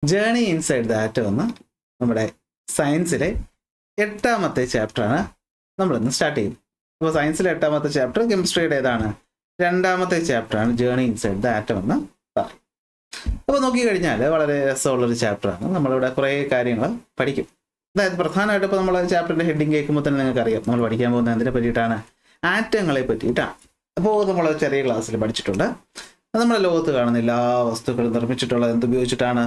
Journey inside the atom എന്ന നമ്മുടെ സയൻസിലെ 8ാമത്തെ ചാപ്റ്ററാണ് നമ്മളിന്ന് സ്റ്റാർട്ട് ചെയ്യുന്നത്. അപ്പോൾ സയൻസിലെ 8ാമത്തെ ചാപ്റ്റർ കെമിസ്ട്രിയുടെ ഏതാണ്? 2ാമത്തെ ചാപ്റ്ററാണ് ജേണി ഇൻസൈഡ് ദ ആറ്റം എന്ന് പറയും. അപ്പോൾ നോക്കിക്കഴിഞ്ഞാൽ വളരെ രസമുള്ളൊരു ചാപ്റ്ററാണ്. നമ്മളിവിടെ കുറേ കാര്യങ്ങൾ പഠിക്കും. അതായത് പ്രധാനമായിട്ട് ഇപ്പോൾ നമ്മൾ ചാപ്റ്ററിൻ്റെ ഹെഡിങ് കേൾക്കുമ്പോൾ തന്നെ നിങ്ങൾക്ക് അറിയാം നമ്മൾ പഠിക്കാൻ പോകുന്നത് എന്തിനെ പറ്റിയിട്ടാണ്? ആറ്റങ്ങളെ പറ്റിയിട്ടാണ്. അപ്പോൾ നമ്മൾ ചെറിയ ക്ലാസ്സിൽ പഠിച്ചിട്ടുണ്ട്. നമ്മുടെ ലോകത്ത് കാണുന്ന എല്ലാ വസ്തുക്കളും നിർമ്മിച്ചിട്ടുള്ളത് എന്തുപയോഗിച്ചിട്ടാണ്?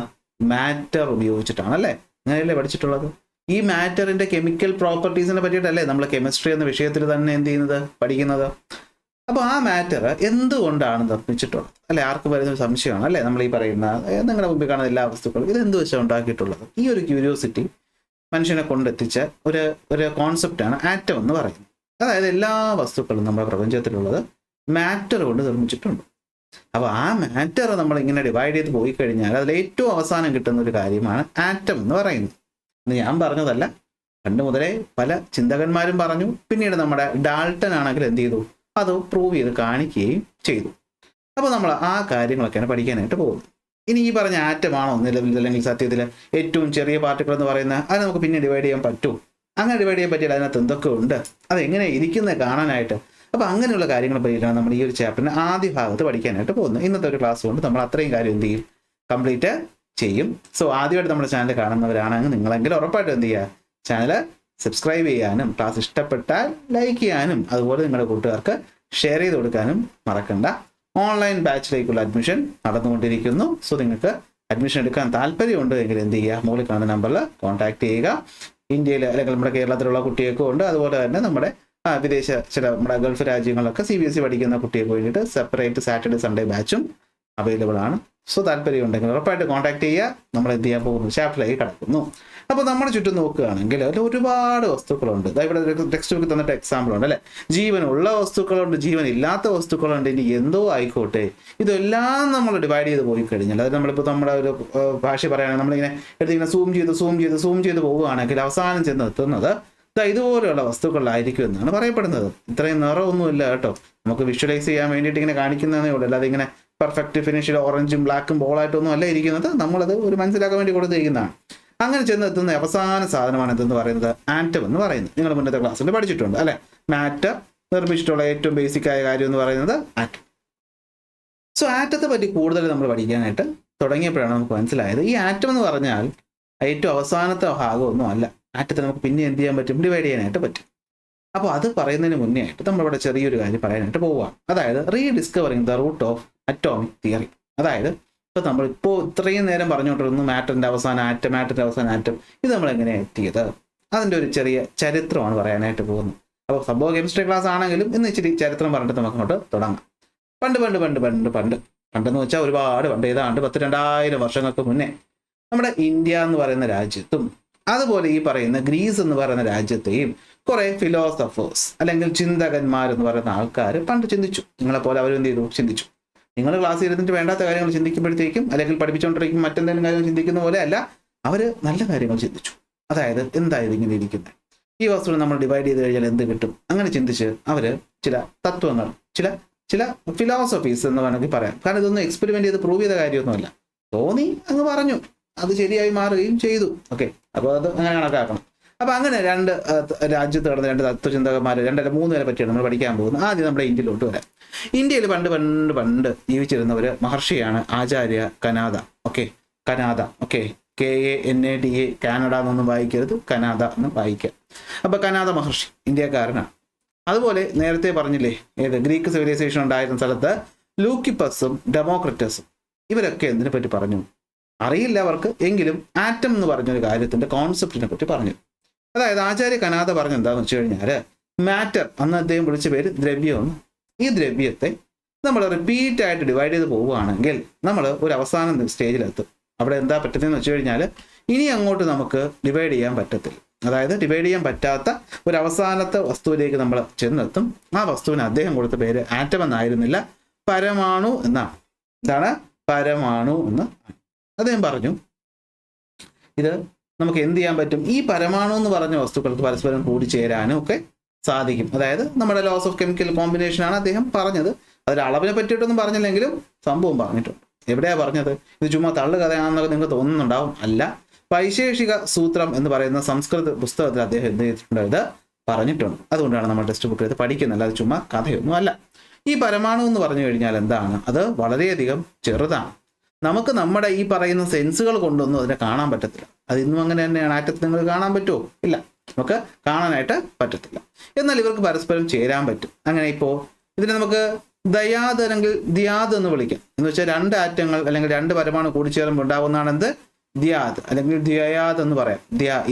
മാറ്റർ ഉപയോഗിച്ചിട്ടാണ്, അല്ലേ? അങ്ങനെയല്ലേ പഠിച്ചിട്ടുള്ളത്? ഈ മാറ്ററിന്റെ കെമിക്കൽ പ്രോപ്പർട്ടീസിനെ പറ്റിയിട്ടല്ലേ നമ്മൾ കെമിസ്ട്രി എന്ന വിഷയത്തിൽ തന്നെ എന്ത് ചെയ്യുന്നത്, പഠിക്കുന്നത്? അപ്പോൾ ആ മാറ്റർ എന്തുകൊണ്ടാണ് നിർമ്മിച്ചിട്ടുള്ളത്, അല്ലെ? ആർക്കും വരുന്ന ഒരു സംശയമാണ്, അല്ലേ? നമ്മൾ ഈ പറയുന്ന നിങ്ങളുടെ മുമ്പിൽ കാണുന്ന എല്ലാ വസ്തുക്കളും ഇത് എന്ത് വെച്ചാണ് ഉണ്ടാക്കിയിട്ടുള്ളത്? ഈ ഒരു ക്യൂരിയോസിറ്റി മനുഷ്യനെ കൊണ്ടെത്തിച്ച ഒരു കോൺസെപ്റ്റാണ് ആറ്റം എന്ന് പറയുന്നത്. അതായത് എല്ലാ വസ്തുക്കളും നമ്മുടെ പ്രപഞ്ചത്തിലുള്ളത് മാറ്റർ കൊണ്ട് നിർമ്മിച്ചിട്ടുണ്ട്. അപ്പോൾ ആ മാറ്റർ നമ്മൾ ഇങ്ങനെ ഡിവൈഡ് ചെയ്ത് പോയി കഴിഞ്ഞാൽ അതിൽ ഏറ്റവും അവസാനം കിട്ടുന്ന ഒരു കാര്യമാണ് ആറ്റം എന്ന് പറയുന്നത്. ഇത് ഞാൻ പറഞ്ഞതല്ല, പണ്ട് മുതലേ പല ചിന്തകന്മാരും പറഞ്ഞു. പിന്നീട് നമ്മുടെ ഡാൾട്ടൺ ആണെങ്കിൽ എന്ത് ചെയ്തു, അത് പ്രൂവ് ചെയ്ത് കാണിക്കുകയും ചെയ്തു. അപ്പോൾ നമ്മൾ ആ കാര്യങ്ങളൊക്കെയാണ് പഠിക്കാനായിട്ട് പോകുന്നത്. ഇനി ഈ പറഞ്ഞ ആറ്റമാണോ നിലവിൽ അല്ലെങ്കിൽ സത്യത്തിൽ ഏറ്റവും ചെറിയ പാർട്ടിക്കിൾ എന്ന് പറയുന്നത്? അത് നമുക്ക് പിന്നെ ഡിവൈഡ് ചെയ്യാൻ പറ്റുമോ? അങ്ങനെ ഡിവൈഡ് ചെയ്യാൻ പറ്റിയാൽ അതിനകത്ത് എന്തൊക്കെ ഉണ്ട്, അതെങ്ങനെ ഇരിക്കുന്നത് കാണാനായിട്ട്? അപ്പോൾ അങ്ങനെയുള്ള കാര്യങ്ങളെ പറ്റിയിട്ടാണ് നമ്മൾ ഈ ഒരു ചാപ്റ്ററിന് ആദ്യ ഭാഗത്ത് പഠിക്കാനായിട്ട് പോകുന്നത്. ഇന്നത്തെ ഒരു ക്ലാസ് കൊണ്ട് നമ്മൾ അത്രയും കാര്യം എന്ത് ചെയ്യും, കംപ്ലീറ്റ് ചെയ്യും. സോ ആദ്യമായിട്ട് നമ്മുടെ ചാനൽ കാണുന്നവരാണെങ്കിൽ നിങ്ങളെങ്കിലും ഉറപ്പായിട്ടും എന്ത് ചെയ്യുക, ചാനൽ സബ്സ്ക്രൈബ് ചെയ്യാനും ക്ലാസ് ഇഷ്ടപ്പെട്ടാൽ ലൈക്ക് ചെയ്യാനും അതുപോലെ നിങ്ങളുടെ കൂട്ടുകാർക്ക് ഷെയർ ചെയ്ത് കൊടുക്കാനും മറക്കണ്ട. ഓൺലൈൻ ബാച്ചിലേക്കുള്ള അഡ്മിഷൻ നടന്നുകൊണ്ടിരിക്കുന്നു. സോ നിങ്ങൾക്ക് അഡ്മിഷൻ എടുക്കാൻ താല്പര്യമുണ്ട് എങ്കിൽ എന്ത് ചെയ്യുക, മുകളിൽ കാണുന്ന നമ്പറിൽ കോൺടാക്ട് ചെയ്യുക. ഇന്ത്യയിൽ അല്ലെങ്കിൽ നമ്മുടെ കേരളത്തിലുള്ള കുട്ടികൾക്കും ഉണ്ട്, അതുപോലെ തന്നെ നമ്മുടെ വിദേശ ചില നമ്മുടെ ഗൾഫ് രാജ്യങ്ങളിലൊക്കെ CBSE പഠിക്കുന്ന കുട്ടികൾക്ക് വേണ്ടിയിട്ട് സെപ്പറേറ്റ് സാറ്റർഡേ സൺഡേ ബാച്ചും അവൈലബിൾ ആണ്. സോ താല്പര്യം ഉണ്ടെങ്കിൽ ഉറപ്പായിട്ട് കോൺടാക്ട് ചെയ്യുക. നമ്മൾ എന്ത് ചെയ്യാൻ പോകുന്നു, ചാപ്റ്ററിലേക്ക് കടക്കുന്നു. അപ്പോൾ നമ്മുടെ ചുറ്റും നോക്കുകയാണെങ്കിൽ അതിൽ ഒരുപാട് വസ്തുക്കളുണ്ട്. ഇവിടെ ടെക്സ്റ്റ് ബുക്ക് തന്നിട്ട് എക്സാമ്പിൾ ഉണ്ട്, അല്ലേ? ജീവനുള്ള വസ്തുക്കളുണ്ട്, ജീവൻ ഇല്ലാത്ത വസ്തുക്കളുണ്ട്. ഇനി എന്തോ ആയിക്കോട്ടെ, ഇതെല്ലാം നമ്മൾ ഡിവൈഡ് ചെയ്ത് പോയി കഴിഞ്ഞാൽ, അത് നമ്മളിപ്പോൾ നമ്മുടെ ഒരു ഭാഷ പറയുകയാണെങ്കിൽ നമ്മളിങ്ങനെ എടുത്തിങ്ങനെ സൂം ചെയ്ത് പോവുകയാണെങ്കിൽ അവസാനം ചെന്ന് എത്തുന്നത് ഇതുപോലെയുള്ള വസ്തുക്കളിലായിരിക്കും എന്നാണ് പറയപ്പെടുന്നത്. ഇത്രയും നിറമൊന്നുമില്ല കേട്ടോ, നമുക്ക് വിഷ്വലൈസ് ചെയ്യാൻ വേണ്ടിയിട്ട് ഇങ്ങനെ കാണിക്കുന്നതേ ഉള്ളൂ. അല്ലാതെ ഇങ്ങനെ പെർഫെക്റ്റ് ഫിനിഷിൽ ഓറഞ്ചും ബ്ലാക്കും ബോളായിട്ടൊന്നും അല്ല ഇരിക്കുന്നത്. നമ്മളത് ഒരു മനസ്സിലാക്കാൻ വേണ്ടി കൊടുത്തിരിക്കുന്നതാണ്. അങ്ങനെ ചെന്ന് എത്തുന്ന അവസാന സാധനമാണ് എന്തെന്ന് പറയുന്നത്, ആറ്റം എന്ന് പറയുന്നത്. നിങ്ങൾ മുന്നത്തെ ക്ലാസ്സിൽ പഠിച്ചിട്ടുണ്ട്, അല്ലെ? മാറ്റർ നിർമ്മിച്ചിട്ടുള്ള ഏറ്റവും ബേസിക് ആയ കാര്യം എന്ന് പറയുന്നത് ആറ്റം. സോ ആറ്റത്തെ പറ്റി കൂടുതൽ നമ്മൾ പഠിക്കാനായിട്ട് തുടങ്ങിയപ്പോഴാണ് നമുക്ക് മനസ്സിലായത് ഈ ആറ്റം എന്ന് പറഞ്ഞാൽ ഏറ്റവും അവസാനത്തെ ഭാഗമൊന്നും അല്ല. ആറ്റത്തെ നമുക്ക് പിന്നെ എന്ത് ചെയ്യാൻ പറ്റും, ഡിവൈഡ് ചെയ്യാനായിട്ട് പറ്റും. അപ്പോൾ അത് പറയുന്നതിന് മുന്നേ ആയിട്ട് നമ്മളിവിടെ ചെറിയൊരു കാര്യം പറയാനായിട്ട് പോവുകയാണ്. അതായത് rediscovering the root of atomic theory. അതായത് ഇപ്പോൾ നമ്മളിപ്പോൾ ഇത്രയും നേരം പറഞ്ഞുകൊണ്ടിരുന്നു മാറ്ററിൻ്റെ അവസാനം ആറ്റം, മാറ്ററിൻ്റെ അവസാനം ആറ്റം. ഇത് നമ്മൾ എങ്ങനെയാണ് എത്തിയത്, അതിൻ്റെ ഒരു ചെറിയ ചരിത്രമാണ് പറയാനായിട്ട് പോകുന്നത്. അപ്പോൾ സംഭവം കെമിസ്ട്രി ക്ലാസ് ആണെങ്കിലും ഇന്ന് ഇച്ചിരി ചരിത്രം പറഞ്ഞിട്ട് നമുക്ക് അങ്ങോട്ട് തുടങ്ങാം. പണ്ടെന്ന് വെച്ചാൽ ഒരുപാട് പണ്ട്, ഏതാണ്ട് 10,000-2000 വർഷങ്ങൾക്ക് മുന്നേ നമ്മുടെ ഇന്ത്യ എന്ന് പറയുന്ന രാജ്യത്തും അതുപോലെ ഈ പറയുന്ന ഗ്രീസ് എന്ന് പറയുന്ന രാജ്യത്തെയും കുറെ ഫിലോസഫേഴ്സ് അല്ലെങ്കിൽ ചിന്തകന്മാരെന്ന് പറയുന്ന ആൾക്കാർ പണ്ട് ചിന്തിച്ചു. നിങ്ങളെപ്പോലെ അവരെന്ത് ചെയ്തു, ചിന്തിച്ചു. നിങ്ങൾ ക്ലാസ് ഇരുന്നിട്ട് വേണ്ടാത്ത കാര്യങ്ങൾ ചിന്തിക്കുമ്പോഴത്തേക്കും അല്ലെങ്കിൽ പഠിപ്പിച്ചുകൊണ്ടിരിക്കും മറ്റെന്തെങ്കിലും കാര്യങ്ങൾ ചിന്തിക്കുന്ന പോലെ അല്ല, അവർ നല്ല കാര്യങ്ങൾ ചിന്തിച്ചു. അതായത് എന്തായത് ഇങ്ങനെ ഇരിക്കുന്നത്, ഈ വസ്തുവിനെ നമ്മൾ ഡിവൈഡ് ചെയ്ത് കഴിഞ്ഞാൽ എന്ത് കിട്ടും, അങ്ങനെ ചിന്തിച്ച് അവർ ചില തത്വങ്ങൾ, ചില ഫിലോസഫീസ് എന്ന് വേണമെങ്കിൽ പറയാം. കാരണം ഇതൊന്നും എക്സ്പെരിമെന്റ് ചെയ്ത് പ്രൂവ് ചെയ്ത കാര്യമൊന്നുമല്ല, തോന്നി അങ്ങ് പറഞ്ഞു, അത് ശരിയായി മാറുകയും ചെയ്തു. ഓക്കെ, അപ്പോൾ അത് അങ്ങനെ കണക്കാക്കണം. അപ്പോൾ അങ്ങനെ രണ്ട് രാജ്യത്ത് കിടന്ന രണ്ട് തത്വചിന്തകന്മാർ, 2-3 പേരെ പറ്റിയാണ് നമ്മൾ പഠിക്കാൻ പോകുന്നത്. ആദ്യം നമ്മുടെ ഇന്ത്യയിലോട്ട് വരാം. ഇന്ത്യയിൽ പണ്ട് ജീവിച്ചിരുന്ന ഒരു മഹർഷിയാണ് ആചാര്യ കനാദ. കനാദ KANADA, കാനഡ എന്നൊന്നും വായിക്കരുത്, കനാദ എന്ന് വായിക്കുക. അപ്പോൾ കനാദ മഹർഷി ഇന്ത്യക്കാരനാണ്. അതുപോലെ നേരത്തെ പറഞ്ഞില്ലേ, ഗ്രീക്ക് സിവിലൈസേഷൻ ഉണ്ടായിരുന്ന സ്ഥലത്ത് ലൂക്കിപ്പസും ഡെമോക്രിറ്റസും ഇവരൊക്കെ എന്തിനെ പറ്റി പറഞ്ഞു അറിയില്ല അവർക്ക്, എങ്കിലും ആറ്റം എന്ന് പറഞ്ഞൊരു കാര്യത്തിന്റെ കോൺസെപ്റ്റിനെ പറ്റി പറഞ്ഞു. അതായത് ആചാര്യ കനാദ പറഞ്ഞ എന്താണെന്ന് വെച്ച് കഴിഞ്ഞാൽ, മാറ്റർ അന്ന് അദ്ദേഹം വിളിച്ച പേര് ദ്രവ്യമെന്ന്. ഈ ദ്രവ്യത്തെ നമ്മൾ റിപ്പീറ്റ് ആയിട്ട് ഡിവൈഡ് ചെയ്ത് പോവുകയാണെങ്കിൽ നമ്മൾ ഒരു അവസാന സ്റ്റേജിലെത്തും. അവിടെ എന്താ പറ്റുന്നതെന്ന് വെച്ച് കഴിഞ്ഞാൽ ഇനി അങ്ങോട്ട് നമുക്ക് ഡിവൈഡ് ചെയ്യാൻ പറ്റത്തില്ല. അതായത് ഡിവൈഡ് ചെയ്യാൻ പറ്റാത്ത ഒരു അവസാനത്തെ വസ്തുവിലേക്ക് നമ്മൾ ചെന്നെത്തും. ആ വസ്തുവിന് അദ്ദേഹം കൊടുത്ത പേര് ആറ്റം എന്നായിരുന്നില്ല, പരമാണു എന്നാണ്. ഇതാണ് പരമാണു എന്ന് അദ്ദേഹം പറഞ്ഞു. ഇത് നമുക്ക് എന്ത് ചെയ്യാൻ പറ്റും, ഈ പരമാണു എന്ന് പറഞ്ഞ വസ്തുക്കൾക്ക് പരസ്പരം കൂടിച്ചേരാനും ഒക്കെ സാധിക്കും. അതായത് നമ്മുടെ ലോസ് ഓഫ് കെമിക്കൽ കോമ്പിനേഷൻ ആണ് അദ്ദേഹം പറഞ്ഞത്. അതിൽ അളവിനെ പറ്റിയിട്ടൊന്നും പറഞ്ഞില്ലെങ്കിലും സംഭവം പറഞ്ഞിട്ടുണ്ട്. എവിടെയാ പറഞ്ഞത്? ഇത് ചുമ്മാ തള്ളു കഥയാണെന്നൊക്കെ നിങ്ങൾക്ക് തോന്നുന്നുണ്ടാവും. അല്ല, വൈശേഷിക സൂത്രം എന്ന് പറയുന്ന സംസ്കൃത പുസ്തകത്തിൽ അദ്ദേഹം എന്ത് ചെയ്തിട്ടുണ്ട്? ഇത് പറഞ്ഞിട്ടുണ്ട്. അതുകൊണ്ടാണ് നമ്മൾ ടെക്സ്റ്റ് ബുക്കിൽ ഇത് പഠിക്കുന്നത്, അല്ലാതെ ചുമ്മാ കഥയൊന്നും അല്ല. ഈ പരമാണു എന്ന് പറഞ്ഞു കഴിഞ്ഞാൽ എന്താണ്? അത് വളരെയധികം ചെറുതാണ്. നമുക്ക് നമ്മുടെ ഈ പറയുന്ന സെൻസുകൾ കൊണ്ടൊന്നും അതിനെ കാണാൻ പറ്റത്തില്ല. അത് ഇന്നും അങ്ങനെ തന്നെയാണ്. ആറ്റത്തിൽ നിങ്ങൾ കാണാൻ പറ്റുമോ? ഇല്ല, നമുക്ക് കാണാനായിട്ട് പറ്റത്തില്ല. എന്നാൽ ഇവർക്ക് പരസ്പരം ചേരാൻ പറ്റും. അങ്ങനെ ഇപ്പോൾ ഇതിനെ നമുക്ക് ദയാദ് അല്ലെങ്കിൽ ദിയാദ് എന്ന് വിളിക്കാം. എന്ന് വെച്ചാൽ രണ്ട് ആറ്റങ്ങൾ അല്ലെങ്കിൽ രണ്ട് പരമാണു കൂടിച്ചേരുമ്പോൾ ഉണ്ടാകുന്നതാണ് എന്ത്? ദ്യാദ് അല്ലെങ്കിൽ ദ്വയാദ് എന്ന് പറയാം.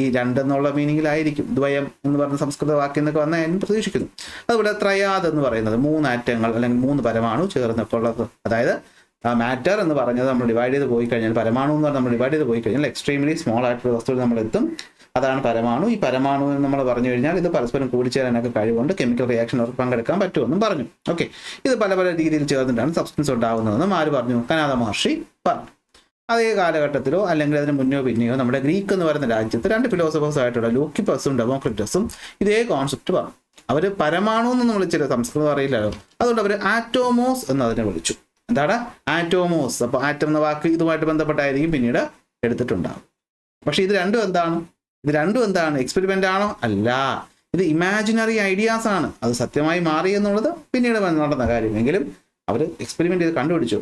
ഈ രണ്ടെന്നുള്ള മീനിങ്ങിലായിരിക്കും ദ്വയം എന്ന് പറഞ്ഞ സംസ്കൃത വാക്യം എന്നൊക്കെ വന്നാൽ ഞാൻ പ്രതീക്ഷിക്കുന്നു. അതുപോലെ ത്രയാദ് എന്ന് പറയുന്നത് 3 ആറ്റങ്ങൾ അല്ലെങ്കിൽ 3 പരമാണു ചേർന്നപ്പോൾ ഉള്ളത്. അതായത് മാറ്റർ എന്ന് പറഞ്ഞത് നമ്മൾ ഡിവൈഡ് ചെയ്ത് പോയി കഴിഞ്ഞാൽ, പരമാണു എന്ന് പറഞ്ഞാൽ നമ്മൾ ഡിവൈഡ് ചെയ്ത് പോയി കഴിഞ്ഞാൽ എക്സ്ട്രീംലി സ്മോൾ ആയിട്ടുള്ള വസ്തുവിൽ നമ്മൾ എത്തും. അതാണ് പരമാണു. ഈ പരമാണു എന്ന് നമ്മൾ പറഞ്ഞു കഴിഞ്ഞാൽ ഇത് പരസ്പരം കൂടിച്ചേരാനൊക്കെ കഴിവുണ്ട്. കെമിക്കൽ റിയാക്ഷൻ അവർക്ക് പങ്കെടുക്കാൻ പറ്റുമെന്നും പറഞ്ഞു. ഓക്കെ, ഇത് പല പല രീതിയിൽ ചേർന്നിട്ടാണ് സബ്സ്റ്റൻസ് ഉണ്ടാകുന്നതെന്നും ആര് പറഞ്ഞു? കനാദ മഹർഷി പറഞ്ഞു. അതേ കാലഘട്ടത്തിലോ അല്ലെങ്കിൽ അതിന് മുന്നോ പിന്നെയോ നമ്മുടെ ഗ്രീക്ക് എന്ന് പറയുന്ന രാജ്യത്ത് 2 ഫിലോസഫേഴ്സ് ആയിട്ടുള്ള ലൂക്കിപ്പസും ഡെമോക്രിറ്റസും ഇതേ കോൺസെപ്റ്റ് പറഞ്ഞു. അവർ പരമാണു എന്ന് നമ്മൾ വിളിച്ചത് സംസ്കൃതം അറിയില്ലല്ലോ, അതുകൊണ്ട് അവർ ആറ്റോമോസ് എന്ന് അതിനെ വിളിച്ചു. എന്താണ്? ആറ്റോമോസ്. അപ്പോൾ ആറ്റം എന്ന വാക്ക് ഇതുമായിട്ട് ബന്ധപ്പെട്ടായിരിക്കും പിന്നീട് എടുത്തിട്ടുണ്ടാകും. പക്ഷെ ഇത് രണ്ടും എന്താണ്? എക്സ്പെരിമെന്റ് ആണോ? അല്ല, ഇത് ഇമാജിനറി ഐഡിയാസ് ആണ്. അത് സത്യമായി മാറി എന്നുള്ളത് പിന്നീട് നടന്ന കാര്യമെങ്കിലും അവർ എക്സ്പെരിമെന്റ് ചെയ്ത് കണ്ടുപിടിച്ചു.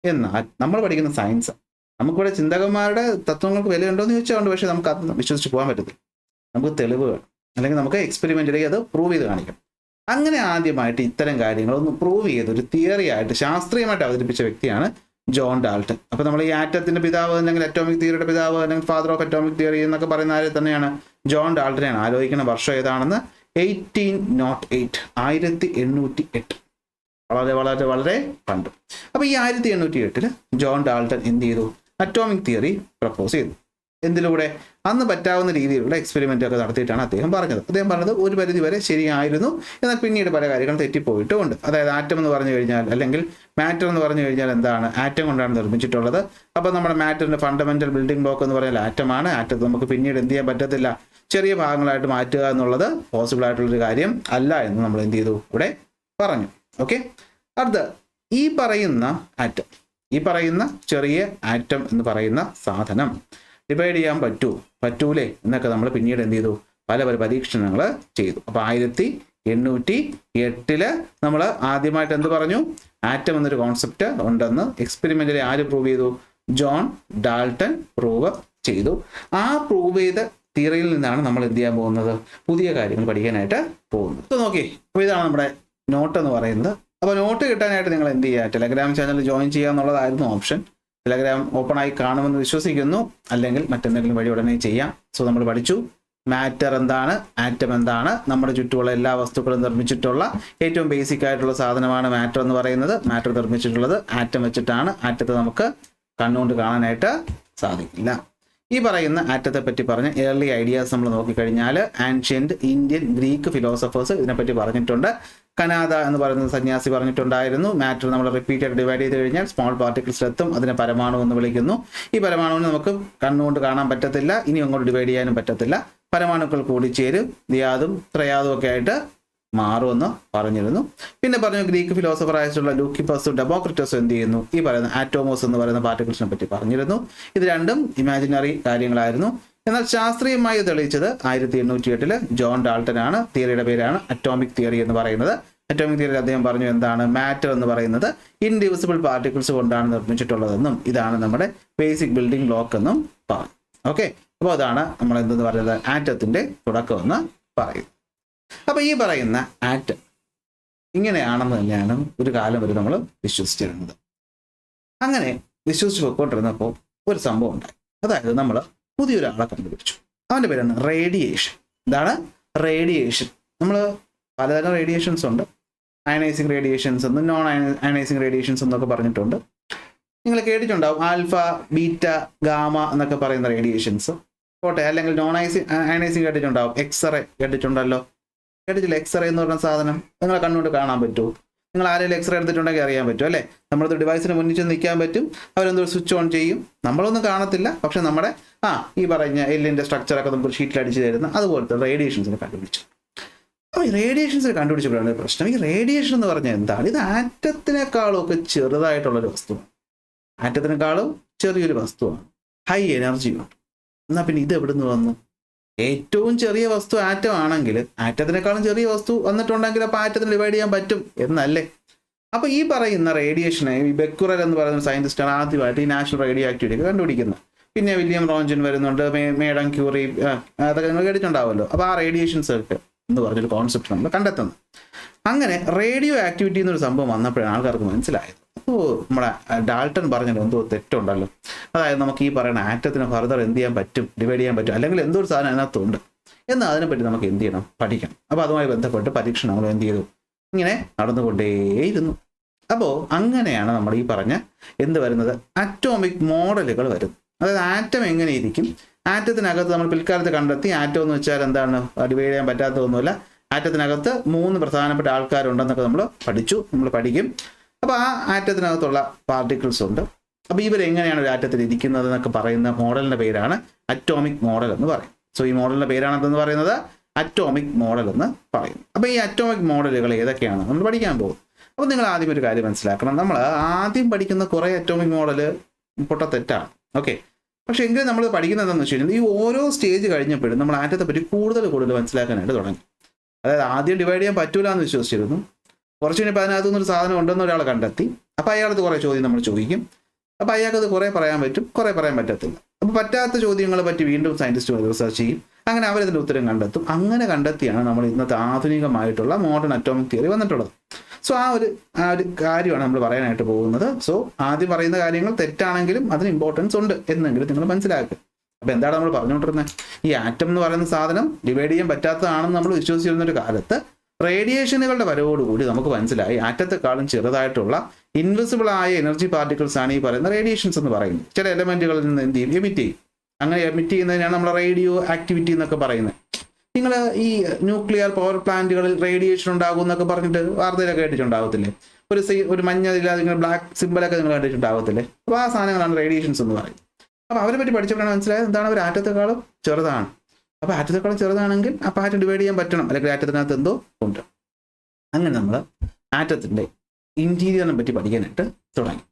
എന്നാൽ നമ്മൾ പഠിക്കുന്ന സയൻസ്, നമുക്കിവിടെ ചിന്തകന്മാരുടെ തത്വങ്ങൾക്ക് വിലയുണ്ടോ എന്ന് ചോദിച്ചാൽ പക്ഷേ നമുക്ക് അത് വിശ്വസിച്ച് പോകാൻ പറ്റത്തില്ല. നമുക്ക് തെളിവുകൾ അല്ലെങ്കിൽ നമുക്ക് എക്സ്പെരിമെന്റിലേക്ക് അത് പ്രൂവ് ചെയ്ത് കാണിക്കണം. അങ്ങനെ ആദ്യമായിട്ട് ഇത്തരം കാര്യങ്ങളൊന്ന് പ്രൂവ് ചെയ്ത് ഒരു തിയറി ആയിട്ട് ശാസ്ത്രീയമായിട്ട് അവതരിപ്പിച്ച വ്യക്തിയാണ് ജോൺ ഡാൾട്ടൺ. അപ്പോൾ നമ്മൾ ഈ ആറ്റത്തിന്റെ പിതാവ് അല്ലെങ്കിൽ അറ്റോമിക് തിയറിയുടെ പിതാവ് അല്ലെങ്കിൽ ഫാദർ ഓഫ് അറ്റോമിക് തിയറി എന്നൊക്കെ പറയുന്ന ആരെ തന്നെയാണ്? ജോൺ ഡാൾട്ടനെയാണ്. ആലോചിക്കുന്ന വർഷം ഏതാണെന്ന്? 1808, 1808. വളരെ വളരെ വളരെ പണ്ട്. അപ്പോൾ ഈ 1808 ജോൺ ഡാൾട്ടൺ എന്ത് ചെയ്തു? അറ്റോമിക് തിയറി പ്രപ്പോസ് ചെയ്തു. എന്തിലൂടെ? അന്ന് പറ്റാവുന്ന രീതിയിലുള്ള എക്സ്പെരിമെന്റ് ഒക്കെ നടത്തിയിട്ടാണ് അദ്ദേഹം പറഞ്ഞത്. അദ്ദേഹം പറഞ്ഞത് ഒരു പരിധി വരെ ശരിയായിരുന്നു, എന്നാൽ പിന്നീട് പല കാര്യങ്ങൾ തെറ്റിപ്പോയിട്ടുമുണ്ട്. അതായത് ആറ്റം എന്ന് പറഞ്ഞു കഴിഞ്ഞാൽ അല്ലെങ്കിൽ മാറ്റർ എന്ന് പറഞ്ഞു കഴിഞ്ഞാൽ എന്താണ്? ആറ്റം കൊണ്ടാണ് നിർമ്മിച്ചിട്ടുള്ളത്. അപ്പോൾ നമ്മുടെ മാറ്ററിന്റെ ഫണ്ടമെന്റൽ ബിൽഡിംഗ് ബ്ലോക്ക് എന്ന് പറഞ്ഞാൽ ആറ്റമാണ്. ആറ്റത്തെ നമുക്ക് പിന്നീട് എന്ത് ചെയ്യാൻ പറ്റത്തില്ല, ചെറിയ ഭാഗങ്ങളായിട്ട് മാറ്റുക എന്നുള്ളത് പോസിബിൾ ആയിട്ടുള്ളൊരു കാര്യം അല്ല എന്ന് നമ്മൾ എന്ത് ചെയ്തു? ഇവിടെ പറഞ്ഞു. ഓക്കെ, അടുത്ത ഈ പറയുന്ന ചെറിയ ആറ്റം എന്ന് പറയുന്ന സാധനം ഡിവൈഡ് ചെയ്യാൻ പറ്റൂലേ എന്നൊക്കെ നമ്മൾ പിന്നീട് എന്ത് ചെയ്തു? പല പരീക്ഷണങ്ങൾ ചെയ്തു. അപ്പോൾ 1808 നമ്മൾ ആദ്യമായിട്ട് എന്ത് പറഞ്ഞു? ആറ്റം എന്നൊരു കോൺസെപ്റ്റ് ഉണ്ടെന്ന് എക്സ്പെരിമെന്റിൽ ആര് പ്രൂവ് ചെയ്തു? ജോൺ ഡാൾട്ടൺ പ്രൂവ് ചെയ്തു. ആ പ്രൂവ് ചെയ്ത തിയറിയിൽ നിന്നാണ് നമ്മൾ എന്ത് ചെയ്യാൻ പോകുന്നത്? പുതിയ കാര്യങ്ങൾ പഠിക്കാനായിട്ട് പോകുന്നത്. അപ്പോൾ നോക്കി, അപ്പോൾ ഇതാണ് നമ്മുടെ നോട്ട് എന്ന് പറയുന്നത്. അപ്പോൾ നോട്ട് കിട്ടാനായിട്ട് നിങ്ങൾ എന്ത് ചെയ്യുക? ടെലഗ്രാം ചാനൽ ജോയിൻ ചെയ്യുക എന്നുള്ളതായിരുന്നു ഓപ്ഷൻ. ടെലഗ്രാം ഓപ്പൺ ആയി കാണുമെന്ന് വിശ്വസിക്കുന്നു, അല്ലെങ്കിൽ മറ്റെന്തെങ്കിലും വഴി ഉടനെ ചെയ്യാം. സോ നമ്മൾ പഠിച്ചു മാറ്റർ എന്താണ്, ആറ്റം എന്താണ്, നമ്മുടെ ചുറ്റുമുള്ള എല്ലാ വസ്തുക്കളും നിർമ്മിച്ചിട്ടുള്ള ഏറ്റവും ബേസിക് ആയിട്ടുള്ള സാധനമാണ് മാറ്റർ എന്ന് പറയുന്നത്. മാറ്റർ നിർമ്മിച്ചിട്ടുള്ളത് ആറ്റം വെച്ചിട്ടാണ്. ആറ്റത്തെ നമുക്ക് കണ്ണുകൊണ്ട് കാണാനായിട്ട് സാധിക്കില്ല. ഈ പറയുന്ന ആറ്റത്തെ പറ്റി പറഞ്ഞ ഏർലി ഐഡിയാസ് നമ്മൾ നോക്കിക്കഴിഞ്ഞാൽ ആൻഷ്യന്റ് ഇന്ത്യൻ ഗ്രീക്ക് ഫിലോസഫേഴ്സ് ഇതിനെപ്പറ്റി പറഞ്ഞിട്ടുണ്ട്. കനാദ എന്ന് പറയുന്ന സന്യാസി പറഞ്ഞിട്ടുണ്ടായിരുന്നു മാറ്റർ നമ്മൾ റിപ്പീറ്റഡ് ഡിവൈഡ് ചെയ്ത് കഴിഞ്ഞാൽ സ്മോൾ പാർട്ടിക്കിൾസിലെത്തും, അതിനെ പരമാണു എന്ന് വിളിക്കുന്നു. ഈ പരമാണുവിനെ നമുക്ക് കണ്ണുകൊണ്ട് കാണാൻ പറ്റത്തില്ല, ഇനി അങ്ങോട്ട് ഡിവൈഡ് ചെയ്യാനും പറ്റത്തില്ല. പരമാണുക്കൾ കൂടിച്ചേരും, ദിയാദും ത്രയാദും ഒക്കെ ആയിട്ട് മാറുമെന്ന് പറഞ്ഞിരുന്നു. പിന്നെ പറഞ്ഞു ഗ്രീക്ക് ഫിലോസഫർ ആയിട്ടുള്ള ലൂക്കിപ്പസും ഡെമോക്രിറ്റസും എന്ത് ചെയ്യുന്നു? ഈ പറയുന്ന ആറ്റോമോസ് എന്ന് പറയുന്ന പാർട്ടിക്കിൾസിനെ പറ്റി പറഞ്ഞിരുന്നു. ഇത് രണ്ടും ഇമാജിനറി കാര്യങ്ങളായിരുന്നു. എന്നാൽ ശാസ്ത്രീയമായി തെളിയിച്ചത് 1808 ജോൺ ഡാൾട്ടൺ ആണ്. തിയറിയുടെ പേരാണ് അറ്റോമിക് തിയറി എന്ന് പറയുന്നത്. അറ്റോമിക് തിയറി അദ്ദേഹം പറഞ്ഞു എന്താണ്? മാറ്റർ എന്ന് പറയുന്നത് ഇൻഡിവിസിബിൾ പാർട്ടിക്കിൾസ് കൊണ്ടാണ് നിർമ്മിച്ചിട്ടുള്ളതെന്നും ഇതാണ് നമ്മുടെ ബേസിക് ബിൽഡിംഗ് ബ്ലോക്ക് എന്നും പറഞ്ഞു. ഓക്കെ, അപ്പോൾ അതാണ് നമ്മൾ എന്തെന്ന് പറയുന്നത്? ആറ്റത്തിന്റെ തുടക്കമെന്ന് പറയുന്നത്. അപ്പോൾ ഈ പറയുന്ന ആറ്റം ഇങ്ങനെയാണെന്ന് തന്നെയാണ് ഒരു കാലം വരെ നമ്മൾ വിശ്വസിച്ചിരുന്നത്. അങ്ങനെ വിശ്വസിച്ച് പോയിക്കൊണ്ടിരുന്നപ്പോൾ ഒരു സംഭവം ഉണ്ടായി. അതായത് നമ്മൾ പുതിയൊരാളെ കണ്ടുപിടിച്ചു. അവൻ്റെ പേരാണ് റേഡിയേഷൻ. എന്താണ്? റേഡിയേഷൻ. നമ്മൾ പലതരം റേഡിയേഷൻസ് ഉണ്ട്. അയണൈസിങ് റേഡിയേഷൻസ് എന്നും നോൺ അയണൈസിങ് റേഡിയേഷൻസ് എന്നൊക്കെ പറഞ്ഞിട്ടുണ്ട്. നിങ്ങൾ കേട്ടിട്ടുണ്ടാവും ആൽഫ, ബീറ്റ, ഗാമ എന്നൊക്കെ പറയുന്ന റേഡിയേഷൻസ് പോട്ടെ. അല്ലെങ്കിൽ നോൺ അയണൈസിങ് കേട്ടിട്ടുണ്ടാവും. എക്സ്റേ കേട്ടിട്ടുണ്ടല്ലോ. കേട്ടിട്ടില്ല? എക്സ്റേ എന്ന് പറഞ്ഞ സാധനം നിങ്ങളെ കണ്ണുകൊണ്ട് കാണാൻ പറ്റുമോ? നിങ്ങൾ ആരെങ്കിലും എക്സ്റേ എടുത്തിട്ടുണ്ടെങ്കിൽ അറിയാൻ പറ്റും അല്ലേ? നമ്മളത് ഡിവൈസിന് മുന്നിൽ ചെന്ന് നിൽക്കാൻ പറ്റും, അവരെന്തോ സ്വിച്ച് ഓൺ ചെയ്യും, നമ്മളൊന്നും കാണത്തില്ല. പക്ഷെ നമ്മുടെ ഈ പറഞ്ഞ എല്ലിൻ്റെ സ്ട്രക്ചറൊക്കെ നമുക്ക് ഷീറ്റിൽ അടിച്ച് തരുന്ന അതുപോലത്തെ റേഡിയേഷൻസിനെ കണ്ടുപിടിച്ചു. അപ്പോൾ ഈ റേഡിയേഷൻസ് കണ്ടുപിടിച്ചപ്പോഴാണ് പ്രശ്നം. ഈ റേഡിയേഷൻ എന്ന് പറഞ്ഞാൽ എന്താണ്? ഇത് ആറ്റത്തിനേക്കാളും ഒക്കെ ചെറുതായിട്ടുള്ളൊരു വസ്തുവാണ്. ആറ്റത്തിനേക്കാളും ചെറിയൊരു വസ്തുവാണ്, ഹൈ എനർജിയുണ്ട്. എന്നാൽ പിന്നെ ഇത് എവിടെ നിന്ന് വന്നു? ഏറ്റവും ചെറിയ വസ്തു ആറ്റം ആണെങ്കിൽ ആറ്റത്തിനേക്കാളും ചെറിയ വസ്തു വന്നിട്ടുണ്ടെങ്കിൽ അപ്പോൾ ആറ്റത്തിന് ഡിവൈഡ് ചെയ്യാൻ പറ്റും എന്നല്ലേ? അപ്പോൾ ഈ പറയുന്ന റേഡിയേഷനെ ഈ ബെക്കുറൽ എന്ന് പറയുന്ന സയന്റിസ്റ്റാണ് ആദ്യമായിട്ട് ഈ നാച്ചുറൽ റേഡിയോ ആക്ടിവിറ്റി കണ്ടുപിടിക്കുന്നത്. പിന്നെ വില്യം റോഞ്ചൻ വരുന്നുണ്ട്, മേഡം ക്യൂറി, അതൊക്കെ നിങ്ങൾ കേട്ടിട്ടുണ്ടാവുമല്ലോ. അപ്പോൾ ആ റേഡിയേഷൻ സർക്കിൾ എന്ന് പറഞ്ഞൊരു കോൺസെപ്റ്റ് നമ്മൾ കണ്ടെത്തുന്നത്. അങ്ങനെ റേഡിയോ ആക്ടിവിറ്റി എന്നൊരു സംഭവം വന്നപ്പോഴാണ് ആൾക്കാർക്ക് മനസ്സിലായത്, അപ്പോൾ നമ്മുടെ ഡാൾട്ടൺ പറഞ്ഞത് എന്തോ തെറ്റുണ്ടല്ലോ. അതായത് നമുക്ക് ഈ പറയുന്ന ആറ്റത്തിന് ഫർദർ എന്ത് ചെയ്യാൻ പറ്റും, ഡിവൈഡ് ചെയ്യാൻ പറ്റും, അല്ലെങ്കിൽ എന്തോ ഒരു സാധനം അതിനകത്തുണ്ട് എന്നാൽ അതിനെപ്പറ്റി നമുക്ക് എന്ത് ചെയ്യണം, പഠിക്കണം. അപ്പോൾ അതുമായി ബന്ധപ്പെട്ട് പരീക്ഷണങ്ങൾ എന്ത് ചെയ്തു, ഇങ്ങനെ നടന്നുകൊണ്ടേയിരുന്നു. അപ്പോൾ അങ്ങനെയാണ് നമ്മൾ ഈ പറഞ്ഞ എന്ത് വരുന്നത്, അറ്റോമിക് മോഡലുകൾ വരുന്നത്. അതായത് ആറ്റം എങ്ങനെ ഇരിക്കും, ആറ്റത്തിനകത്ത് നമ്മൾ പിൽക്കാലത്ത് കണ്ടെത്തി ആറ്റം എന്ന് വെച്ചാൽ എന്താണ്, ഡിവൈഡ് ചെയ്യാൻ പറ്റാത്തതൊന്നുമല്ല. ആറ്റത്തിനകത്ത് 3 പ്രധാനപ്പെട്ട ആൾക്കാരുണ്ടെന്നൊക്കെ നമ്മൾ പഠിക്കും. അപ്പോൾ ആ ആറ്റത്തിനകത്തുള്ള പാർട്ടിക്കിൾസ് ഉണ്ട്. അപ്പോൾ ഇവരെങ്ങനെയാണ് ഒരു ആറ്റത്തിൽ ഇരിക്കുന്നത് എന്നൊക്കെ പറയുന്ന മോഡലിൻ്റെ പേരാണ് അറ്റോമിക് മോഡൽ എന്ന് പറയും. സോ ഈ മോഡലിൻ്റെ പേരാണ് എന്തെന്ന് പറയുന്നത്, അറ്റോമിക് മോഡൽ എന്ന് പറയും. അപ്പോൾ ഈ അറ്റോമിക് മോഡലുകൾ ഏതൊക്കെയാണ് നമ്മൾ പഠിക്കാൻ പോകും. അപ്പോൾ നിങ്ങൾ ആദ്യം ഒരു കാര്യം മനസ്സിലാക്കണം, നമ്മൾ ആദ്യം പഠിക്കുന്ന കുറേ അറ്റോമിക് മോഡൽ പൊട്ടത്തെറ്റാണ്. ഓക്കെ, പക്ഷേ എങ്കിലും നമ്മൾ പഠിക്കുന്നത് എന്താണെന്ന് വെച്ച് കഴിഞ്ഞാൽ ഈ ഓരോ സ്റ്റേജ് കഴിഞ്ഞപ്പോഴും നമ്മൾ ആറ്റത്തെ പറ്റി കൂടുതൽ മനസ്സിലാക്കാനായിട്ട് തുടങ്ങി. അതായത് ആദ്യം ഡിവൈഡ് ചെയ്യാൻ പറ്റൂല എന്ന് വിശ്വസിച്ചിരുന്നു. കുറച്ച് കഴിഞ്ഞപ്പോൾ അതിനകത്തുനിന്നൊരു സാധനം ഉണ്ടെന്ന് ഒരാൾ കണ്ടെത്തി. അപ്പോൾ അയാളത് കുറേ ചോദ്യം നമ്മൾ ചോദിക്കും. അപ്പോൾ അയാൾക്കത് കുറേ പറയാൻ പറ്റും, കുറേ പറയാൻ പറ്റത്തില്ല. അപ്പോൾ പറ്റാത്ത ചോദ്യങ്ങളെ പറ്റി വീണ്ടും സയൻറ്റിസ്റ്റുകൾ റിസർച്ച് ചെയ്യും. അങ്ങനെ അവരതിൻ്റെ ഉത്തരം കണ്ടെത്തും. അങ്ങനെ കണ്ടെത്തിയാണ് നമ്മൾ ഇന്നത്തെ ആധുനികമായിട്ടുള്ള മോഡേൺ അറ്റോമിക് തിയറി വന്നിട്ടുള്ളത്. സോ ആ ഒരു കാര്യമാണ് നമ്മൾ പറയാനായിട്ട് പോകുന്നത്. സോ ആദ്യം പറയുന്ന കാര്യങ്ങൾ തെറ്റാണെങ്കിലും അതിന് ഇമ്പോർട്ടൻസ് ഉണ്ട് എന്നെങ്കിലും നിങ്ങൾ മനസ്സിലാക്കുക. അപ്പോൾ എന്താണ് നമ്മൾ പറഞ്ഞുകൊണ്ടിരുന്നത്, ഈ ആറ്റം എന്ന് പറയുന്ന സാധനം ഡിവൈഡ് ചെയ്യാൻ പറ്റാത്തതാണെന്ന് നമ്മൾ വിശ്വസിച്ചിരുന്നൊരു കാലത്ത് റേഡിയേഷനുകളുടെ വരവോടുകൂടി നമുക്ക് മനസ്സിലായി ആറ്റത്തെക്കാളും ചെറുതായിട്ടുള്ള ഇൻവിസിബിൾ ആയ എനർജി പാർട്ടിക്കിൾസ് ആണ് ഈ പറയുന്ന റേഡിയേഷൻസ് എന്ന് പറയുന്നത്. ചില എലമെന്റുകളിൽ നിന്ന് എന്ത് ചെയ്യും, എമിറ്റ് ചെയ്യും. അങ്ങനെ എമിറ്റ് ചെയ്യുന്നതിനാണ് നമ്മൾ റേഡിയോ ആക്ടിവിറ്റി എന്നൊക്കെ പറയുന്നത്. നിങ്ങൾ ഈ ന്യൂക്ലിയർ പവർ പ്ലാന്റുകളിൽ റേഡിയേഷൻ ഉണ്ടാകും എന്നൊക്കെ പറഞ്ഞിട്ട് വാർത്തയിലൊക്കെ കേട്ടിട്ടുണ്ടാവത്തില്ലേ? ഒരു മഞ്ഞ ബ്ലാക്ക് സിമ്പിളൊക്കെ നിങ്ങൾ കണ്ടിട്ടുണ്ടാവത്തില്ലേ? അപ്പോൾ ആ സാധനങ്ങളാണ് റേഡിയേഷൻസ് എന്ന് പറയുന്നത്. അപ്പോൾ അവരെ പറ്റി പഠിച്ചപ്പോഴാണ് മനസ്സിലായത് എന്താണ്, അവർ ആറ്റത്തെക്കാളും ചെറുതാണ്. അപ്പോൾ ആറ്റത്തെക്കാളും ചെറുതാണെങ്കിൽ അപ്പോൾ ആറ്റം ഡിവൈഡ് ചെയ്യാൻ പറ്റണം, അല്ലെങ്കിൽ ആറ്റത്തിനകത്ത് എന്തോ ഉണ്ട്. അങ്ങനെ നമ്മൾ ആറ്റത്തിൻ്റെ ഇൻറ്റീരിയറിനെ പറ്റി പഠിക്കാനായിട്ട് തുടങ്ങി.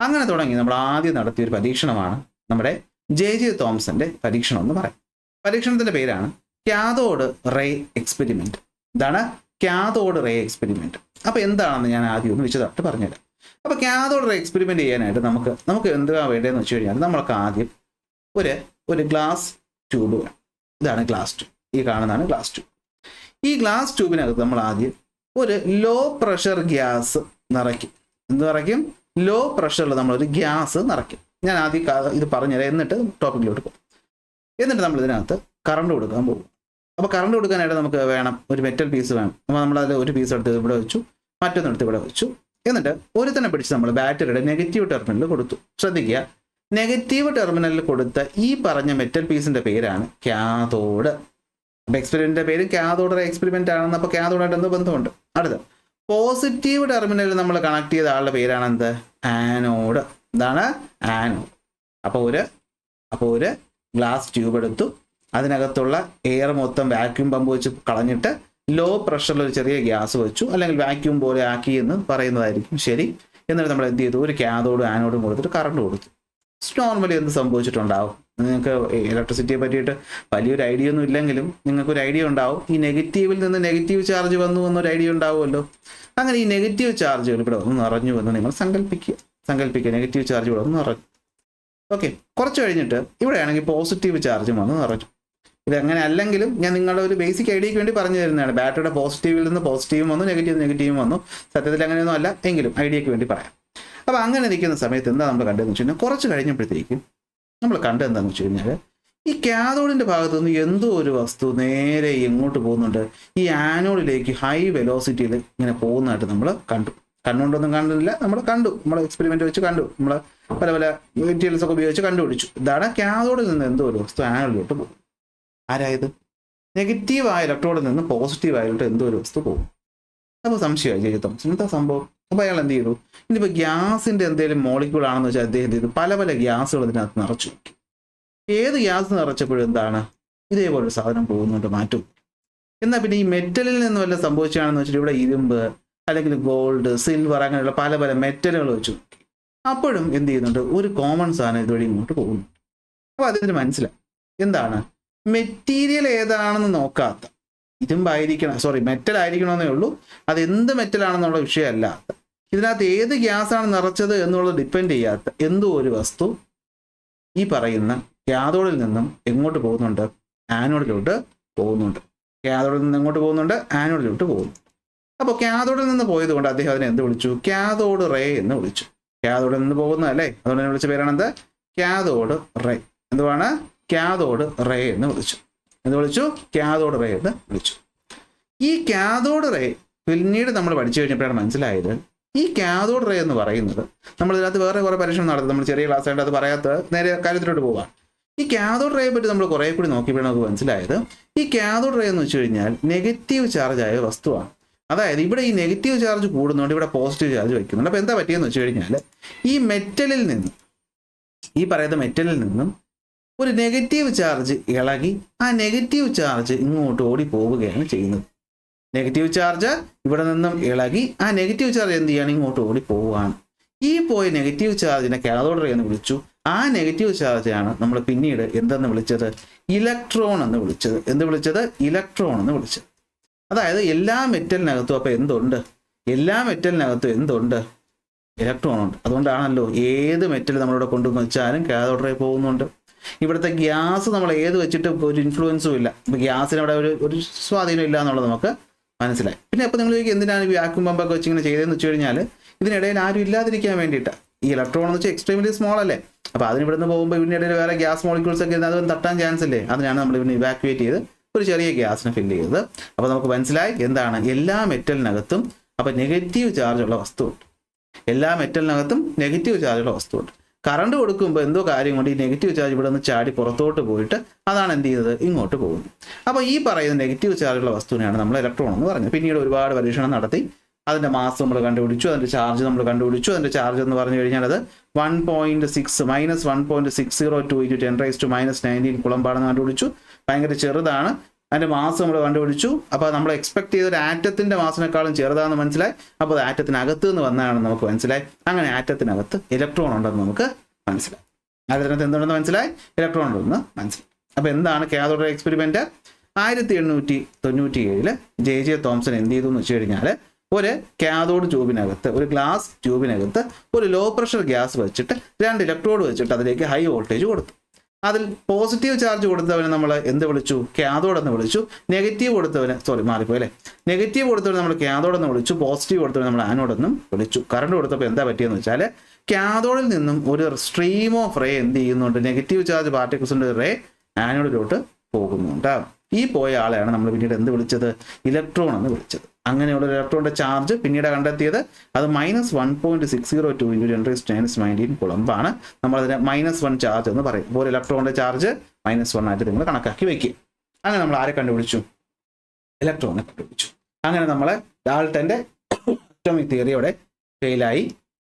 അങ്ങനെ തുടങ്ങി നമ്മൾ ആദ്യം നടത്തിയൊരു പരീക്ഷണമാണ് നമ്മുടെ ജെ തോംസന്റെ പരീക്ഷണം എന്ന് പറയും. പരീക്ഷണത്തിൻ്റെ പേരാണ് കാഥോഡ് റേ എക്സ്പെരിമെൻറ്റ്. ഇതാണ് കാഥോഡ് റേ എക്സ്പെരിമെൻറ്റ്. അപ്പോൾ എന്താണെന്ന് ഞാൻ ആദ്യം ഒന്ന് വിശദമായിട്ട് പറഞ്ഞുതരാം. അപ്പോൾ കാഥോഡ് റേ എക്സ്പെരിമെൻറ്റ് ചെയ്യാനായിട്ട് നമുക്ക് എന്തുവാ വേണ്ടതെന്ന് വെച്ച് കഴിഞ്ഞാൽ നമ്മൾക്ക് ആദ്യം ഒരു ഗ്ലാസ് ട്യൂബ് വേണം. ഇതാണ് ഗ്ലാസ് ട്യൂബ്, ഈ കാണുന്നതാണ് ഗ്ലാസ് ട്യൂബ്. ഈ ഗ്ലാസ് ട്യൂബിനകത്ത് നമ്മൾ ആദ്യം ഒരു ലോ പ്രഷർ ഗ്യാസ് നിറയ്ക്കും. എന്ത് നിറയ്ക്കും? ലോ പ്രഷറിൽ നമ്മളൊരു ഗ്യാസ് നിറയ്ക്കും. ഞാൻ ആദ്യം ഇത് പറഞ്ഞുതരാം, എന്നിട്ട് ടോപ്പിക്കിലോട്ട് പോകും. എന്നിട്ട് നമ്മൾ ഇതിനകത്ത് കറണ്ട് കൊടുക്കാൻ പോകും. അപ്പോൾ കറണ്ട് കൊടുക്കാനായിട്ട് നമുക്ക് വേണം ഒരു മെറ്റൽ പീസ് വേണം. അപ്പോൾ നമ്മളതിൽ ഒരു പീസ് എടുത്ത് ഇവിടെ വെച്ചു, മറ്റൊന്നെടുത്ത് ഇവിടെ വെച്ചു. എന്നിട്ട് ഒരുത്തന്നെ പിടിച്ച് നമ്മൾ ബാറ്ററിയുടെ നെഗറ്റീവ് ടെർമിനലിൽ കൊടുത്തു. ശ്രദ്ധിക്കുക, നെഗറ്റീവ് ടെർമിനലിൽ കൊടുത്ത ഈ പറഞ്ഞ മെറ്റൽ പീസിന്റെ പേരാണ് കാഥോഡ്. അപ്പോൾ എക്സ്പെരിമെന്റിന്റെ പേര് കാഥോഡ് റേ എക്സ്പെരിമെന്റ് ആണെന്ന്. അപ്പോൾ കാഥോഡായിട്ട് എന്തോ ബന്ധമുണ്ട്. അടുത്ത പോസിറ്റീവ് ടെർമിനലിൽ നമ്മൾ കണക്ട് ചെയ്ത ആളുടെ പേരാണ് എന്ത്? ആനോഡ്. എന്താണ്? ആനോഡ്. അപ്പോൾ ഒരു ഗ്ലാസ് ട്യൂബ് എടുത്തു, അതിനകത്തുള്ള എയർ മൊത്തം വാക്യൂം പമ്പ് വെച്ച് കളഞ്ഞിട്ട് ലോ പ്രഷറിൽ ഒരു ചെറിയ ഗ്യാസ് വെച്ചു, അല്ലെങ്കിൽ വാക്യൂം പോലെ ആക്കി എന്ന് പറയുന്നതായിരിക്കും ശരി. എന്നിട്ട് നമ്മൾ എന്ത് ചെയ്തു? ഒരു കാഥോഡും ആനോഡും കൊടുത്തിട്ട് കറണ്ട് കൊടുത്തു. നോർമലി എന്ത് സംഭവിച്ചിട്ടുണ്ടാവും? നിങ്ങൾക്ക് ഇലക്ട്രിസിറ്റിയെ പറ്റിയിട്ട് വലിയൊരു ഐഡിയ ഒന്നും ഇല്ലെങ്കിലും നിങ്ങൾക്കൊരു ഐഡിയ ഉണ്ടാവും. ഈ നെഗറ്റീവിൽ നിന്ന് നെഗറ്റീവ് ചാർജ് വന്നു എന്നൊരു ഐഡിയ ഉണ്ടാവുമല്ലോ. അങ്ങനെ ഈ നെഗറ്റീവ് ചാർജുകൾ ഇവിടെ ഒന്ന് നിറഞ്ഞു എന്ന് നിങ്ങൾ സങ്കല്പിക്കുക. നെഗറ്റീവ് ചാർജ് ഇവിടെ ഒന്ന് നിറഞ്ഞു. ഓക്കെ, കുറച്ച് കഴിഞ്ഞിട്ട് ഇവിടെയാണെങ്കിൽ പോസിറ്റീവ് ചാർജും വന്ന് നിറഞ്ഞു. ഇതെങ്ങനെ അല്ലെങ്കിലും ഞാൻ നിങ്ങളുടെ ഒരു ബേസിക് ഐഡിയയ്ക്ക് വേണ്ടി പറഞ്ഞു തരുന്നതാണ്. ബാറ്ററിയുടെ പോസിറ്റീവിൽ നിന്ന് പോസിറ്റീവും വന്നു, നെഗറ്റീവും വന്നു. സത്യത്തിൽ അങ്ങനെയൊന്നും അല്ല, എങ്കിലും ഐഡിയയ്ക്ക് വേണ്ടി പറയാം. അപ്പോൾ അങ്ങനെ നിൽക്കുന്ന സമയത്ത് എന്താ നമ്മൾ കണ്ടതെന്ന് വെച്ച് കഴിഞ്ഞാൽ, കുറച്ച് കഴിഞ്ഞപ്പോഴത്തേക്കും നമ്മൾ കണ്ടെന്താണെന്ന് വെച്ച് കഴിഞ്ഞാൽ ഈ കാഥോഡിൻ്റെ ഭാഗത്തു നിന്ന് എന്തോ ഒരു വസ്തു നേരെ എങ്ങോട്ട് പോകുന്നുണ്ട്, ഈ ആനോഡിലേക്ക് ഹൈ വെലോസിറ്റിയിൽ ഇങ്ങനെ പോകുന്നതായിട്ട് നമ്മൾ കണ്ടു. കണ്ണുകൊണ്ടൊന്നും കണ്ടില്ല, നമ്മൾ കണ്ടു. നമ്മൾ എക്സ്പെരിമെന്റ് വെച്ച് കണ്ടു. നമ്മൾ പല മെറ്റീരിയൽസ് ഒക്കെ ഉപയോഗിച്ച് കണ്ടുപിടിച്ചു. ഇതാണ് കാഥോഡിൽ നിന്ന് എന്തോ ഒരു വസ്തു ആനോഡിലോട്ട് പോകും. ആരായത്? നെഗറ്റീവ് ആയ ഇലക്ട്രോഡിൽ നിന്ന് പോസിറ്റീവ് ആയിട്ട് എന്തോ ഒരു വസ്തു പോകും. അപ്പോൾ സംശയമായി ജെ തോംസൺ, എന്താ സംഭവം? അപ്പോൾ അയാൾ എന്ത് ചെയ്തു? ഇനിയിപ്പോൾ ഗ്യാസിൻ്റെ എന്തെങ്കിലും മോളിക്യൂൾ ആണെന്ന് വെച്ചാൽ അദ്ദേഹം എന്ത് ചെയ്തു? പല ഗ്യാസുകൾ ഇതിനകത്ത് നിറച്ചു നോക്കി. ഏത് ഗ്യാസ് നിറച്ചപ്പോഴും എന്താണ്? ഇതേപോലൊരു സാധനം പോകുന്നുണ്ട്, മാറ്റും. എന്നാൽ പിന്നെ ഈ മെറ്റലിൽ നിന്ന് വല്ല സംഭവിച്ചാണെന്ന് വെച്ചിട്ട് ഇവിടെ ഇരുമ്പ് അല്ലെങ്കിൽ ഗോൾഡ്, സിൽവർ അങ്ങനെയുള്ള പല മെറ്റലുകൾ വെച്ചു നോക്കി. അപ്പോഴും എന്ത് ചെയ്യുന്നുണ്ട്, ഒരു കോമൺ സാധനം ഇതുവഴി ഇങ്ങോട്ട് പോകുന്നു. അപ്പോൾ അതിന് മനസ്സിലായി എന്താണ് മെറ്റീരിയൽ ഏതാണെന്ന് നോക്കാത്ത, ഇരുമ്പായിരിക്കണം, മെറ്റൽ ആയിരിക്കണമെന്നേ ഉള്ളൂ, അത് എന്ത് മെറ്റലാണെന്നുള്ള വിഷയമല്ല, ഇതിനകത്ത് ഏത് ഗ്യാസാണ് നിറച്ചത് എന്നുള്ളത് ഡിപ്പെൻഡ് ചെയ്യാത്ത എന്തോ ഒരു വസ്തു ഈ പറയുന്ന കാഥോഡിൽ നിന്നും എങ്ങോട്ട് പോകുന്നുണ്ട്, ആനോഡിലോട്ട് പോകുന്നുണ്ട്. കാഥോഡിൽ നിന്ന് എങ്ങോട്ട് പോകുന്നുണ്ട്, ആനോഡിലോട്ട് പോകുന്നു. അപ്പോൾ കാഥോഡിൽ നിന്ന് പോയത് കൊണ്ട് അദ്ദേഹം അതിനെ എന്ത് വിളിച്ചു, കാഥോഡ് റേ എന്ന് വിളിച്ചു. കാഥോഡിൽ നിന്ന് പോകുന്നതല്ലേ, അതുകൊണ്ട് തന്നെ വിളിച്ച പേരാണെന്ത്, കാഥോഡ് റേ. എന്തുവാണ്, കാഥോഡ് റേ എന്ന് വിളിച്ചു. എന്ത് വിളിച്ചു, കാഥോഡ് റേ എന്ന് വിളിച്ചു. ഈ കാഥോഡ് റേ പിന്നീട് നമ്മൾ പഠിച്ചു കഴിഞ്ഞപ്പോഴാണ് മനസ്സിലായത്, ഈ കാഥോഡ് റേ എന്ന് പറയുന്നത്, നമ്മൾ ഇതിനകത്ത് വേറെ കുറേ പരീക്ഷണം നടത്തും, നമ്മൾ ചെറിയ ക്ലാസ് ആയിട്ട് അത് പറയാത്ത നേരെ കാര്യത്തിലോട്ട് പോവാം. ഈ കാഥോഡ് റേയെ പറ്റി നമ്മൾ കുറേ കൂടി നോക്കിയപ്പോഴാണ് നമുക്ക് മനസ്സിലായത്, ഈ കാഥോഡ് റേ എന്ന് വെച്ച് കഴിഞ്ഞാൽ നെഗറ്റീവ് ചാർജ് ആയ വസ്തുവാണ്. അതായത് ഇവിടെ ഈ നെഗറ്റീവ് ചാർജ് കൂടുന്നതുകൊണ്ട് ഇവിടെ പോസിറ്റീവ് ചാർജ് വയ്ക്കുന്നുണ്ട്. അപ്പോൾ എന്താ പറ്റിയെന്ന് വെച്ച് കഴിഞ്ഞാൽ, ഈ മെറ്റലിൽ നിന്നും, ഈ പറയുന്ന മെറ്റലിൽ നിന്നും ഒരു നെഗറ്റീവ് ചാർജ് ഇളകി ആ നെഗറ്റീവ് ചാർജ് ഇങ്ങോട്ട് ഓടി പോവുകയാണ് ചെയ്യുന്നത്. നെഗറ്റീവ് ചാർജ് ഇവിടെ നിന്നും ഇളകി ആ നെഗറ്റീവ് ചാർജ് എന്ത് ചെയ്യാണ്, ഇങ്ങോട്ട് ഓടി പോവുകയാണ്. ഈ പോയ നെഗറ്റീവ് ചാർജിനെ കാഥോഡ് റേ എന്ന് വിളിച്ചു. ആ നെഗറ്റീവ് ചാർജാണ് നമ്മൾ പിന്നീട് എന്തെന്ന് വിളിച്ചത്, ഇലക്ട്രോൺ എന്ന് വിളിച്ചത്. എന്ത് വിളിച്ചത്, ഇലക്ട്രോൺ എന്ന് വിളിച്ചത്. അതായത് എല്ലാ മെറ്റലിനകത്തും അപ്പോൾ എന്തുണ്ട്, എല്ലാ മെറ്റലിനകത്തും എന്തുണ്ട്, ഇലക്ട്രോൺ ഉണ്ട്. അതുകൊണ്ടാണല്ലോ ഏത് മെറ്റൽ നമ്മളിവിടെ കൊണ്ടുവന്ന് വെച്ചാലും കാഥോഡ് റേ പോകുന്നുണ്ട്. ഇവിടുത്തെ ഗ്യാസ് നമ്മൾ ഏത് വെച്ചിട്ട് ഒരു ഇൻഫ്ലുവൻസും ഇല്ല, ഇപ്പോൾ ഗ്യാസിന് അവിടെ ഒരു സ്വാധീനം ഇല്ല എന്നുള്ളത് നമുക്ക് മനസ്സിലായി. പിന്നെ അപ്പോൾ നിങ്ങൾ ചോദിക്കും എന്തിനാണ് ഈ വാക്യൂം പമ്പൊക്കെ വെച്ച് ഇങ്ങനെ ചെയ്തതെന്ന് വെച്ച് കഴിഞ്ഞാൽ, ഇതിനിടയിൽ ആരും ഇല്ലാതിരിക്കാൻ വേണ്ടിയിട്ടാണ്. ഈ ഇലക്ട്രോൺ എന്ന് വെച്ചാൽ എക്സ്ട്രീംലി സ്മോൾ അല്ലേ, അപ്പോൾ അതിന് ഇവിടുന്ന് പോകുമ്പോൾ ഇതിനിടയിൽ വേറെ ഗ്യാസ് മോളിക്യൂൾസ് ഒക്കെ ഇരുന്ന് അത് തട്ടാൻ ചാൻസ് ഇല്ലേ, അതിനാണ് നമ്മൾ ഇവന് ഇവാക്യുവേറ്റ് ചെയ്ത് ഒരു ചെറിയ ഗ്യാസിനെ ഫില്ല് ചെയ്തത്. അപ്പോൾ നമുക്ക് മനസ്സിലായി എന്താണ്, എല്ലാ മെറ്റലിനകത്തും അപ്പോൾ നെഗറ്റീവ് ചാർജുള്ള വസ്തുവുണ്ട്. എല്ലാ മെറ്റലിനകത്തും നെഗറ്റീവ് ചാർജുള്ള വസ്തുവുണ്ട്. കറണ്ട് കൊടുക്കുമ്പോൾ എന്തോ കാര്യം കൊണ്ട് ഈ നെഗറ്റീവ് ചാർജ് ഇവിടെ നിന്ന് ചാടി പുറത്തോട്ട് പോയിട്ട് അതാണ് എന്ത് ചെയ്തത്, ഇങ്ങോട്ട് പോകുന്നത്. അപ്പോൾ ഈ പറയുന്ന നെഗറ്റീവ് ചാർജുള്ള വസ്തുവിനെയാണ് നമ്മൾ ഇലക്ട്രോൺ എന്ന് പറഞ്ഞത്. പിന്നീട് ഒരുപാട് പരീക്ഷണം നടത്തി അതിൻ്റെ മാസ് നമ്മൾ കണ്ടുപിടിച്ചു, അതിൻ്റെ ചാർജ് നമ്മൾ കണ്ടുപിടിച്ചു. അതിൻ്റെ ചാർജ് എന്ന് പറഞ്ഞു കഴിഞ്ഞാൽ അത് -1.602 × 10⁻⁻⁹ കുളമ്പാണെന്ന് കണ്ടുപിടിച്ചു. ഭയങ്കര ചെറുതാണ്. അതിൻ്റെ മാസ് നമ്മൾ കണ്ടുപിടിച്ചു. അപ്പോൾ നമ്മൾ എക്സ്പെക്ട് ചെയ്ത ഒരു ആറ്റത്തിൻ്റെ മാസിനേക്കാളും ചെറുതാണെന്ന് മനസ്സിലായി. അപ്പോൾ അത് ആറ്റത്തിനകത്ത് നിന്ന് വന്നതാണെന്ന് നമുക്ക് മനസ്സിലായി. അങ്ങനെ ആറ്റത്തിനകത്ത് ഇലക്ട്രോൺ ഉണ്ടെന്ന് നമുക്ക് മനസ്സിലായി. ആറ്റത്തിനകത്ത് എന്തുണ്ടെന്ന് മനസ്സിലായി, ഇലക്ട്രോൺ ഉണ്ടെന്ന് മനസ്സിലായി. അപ്പോൾ എന്താണ് cathode ray experiment? 1897 J.J. Thomson എന്ത് ചെയ്തു എന്ന് വെച്ച് കഴിഞ്ഞാൽ, ഒരു കാഥോഡ് ട്യൂബിനകത്ത്, ഒരു ഗ്ലാസ് ട്യൂബിനകത്ത് ഒരു ലോ പ്രഷർ ഗ്യാസ് വെച്ചിട്ട് 2 ഇലക്ട്രോഡ് വെച്ചിട്ട് അതിലേക്ക് ഹൈ വോൾട്ടേജ് കൊടുത്തു. അതിൽ പോസിറ്റീവ് ചാർജ് കൊടുത്തവനെ നമ്മൾ എന്ത് വിളിച്ചു, കാഥോഡ് എന്ന് വിളിച്ചു. നെഗറ്റീവ് കൊടുത്തവന് മാറിപ്പോയി അല്ലേ, നെഗറ്റീവ് കൊടുത്തവനെ നമ്മൾ കാഥോഡ് എന്ന് വിളിച്ചു. പോസിറ്റീവ് കൊടുത്തവനെ നമ്മൾ ആനോഡ് എന്നും വിളിച്ചു. കറണ്ട് കൊടുത്തപ്പോൾ എന്താ പറ്റിയെന്ന് വെച്ചാൽ, കാഥോഡിൽ നിന്നും ഒരു സ്ട്രീം ഓഫ് റേ എന്ത് ചെയ്യുന്നുണ്ട്, നെഗറ്റീവ് ചാർജ് പാർട്ടിക്കിൾസിൻ്റെ റേ ആനോഡിലോട്ട് പോകുന്നുണ്ട്. ഈ പോയ ആളെയാണ് നമ്മൾ പിന്നീട് എന്ത് വിളിച്ചത്, ഇലക്ട്രോൺ എന്ന് വിളിച്ചത്. അങ്ങനെയുള്ള ഇലക്ട്രോണിന്റെ ചാർജ് പിന്നീട് കണ്ടെത്തിയത് അത് -1.602 × 10⁻⁻⁹ കുളമ്പാണ്. നമ്മളതിനെ -1 ചാർജ് എന്ന് പറയും. അപ്പോൾ ഒരു ഇലക്ട്രോണിന്റെ ചാർജ് -1 ആയിട്ട് നിങ്ങൾ കണക്കാക്കി വയ്ക്കുക. അങ്ങനെ നമ്മൾ ആരെ കണ്ടുപിടിച്ചു, ഇലക്ട്രോണിനെ കണ്ടുപിടിച്ചു. അങ്ങനെ നമ്മൾ ഡാൾട്ടന്റെ അറ്റോമിക് തിയറിയോടെ ഫെയിലായി.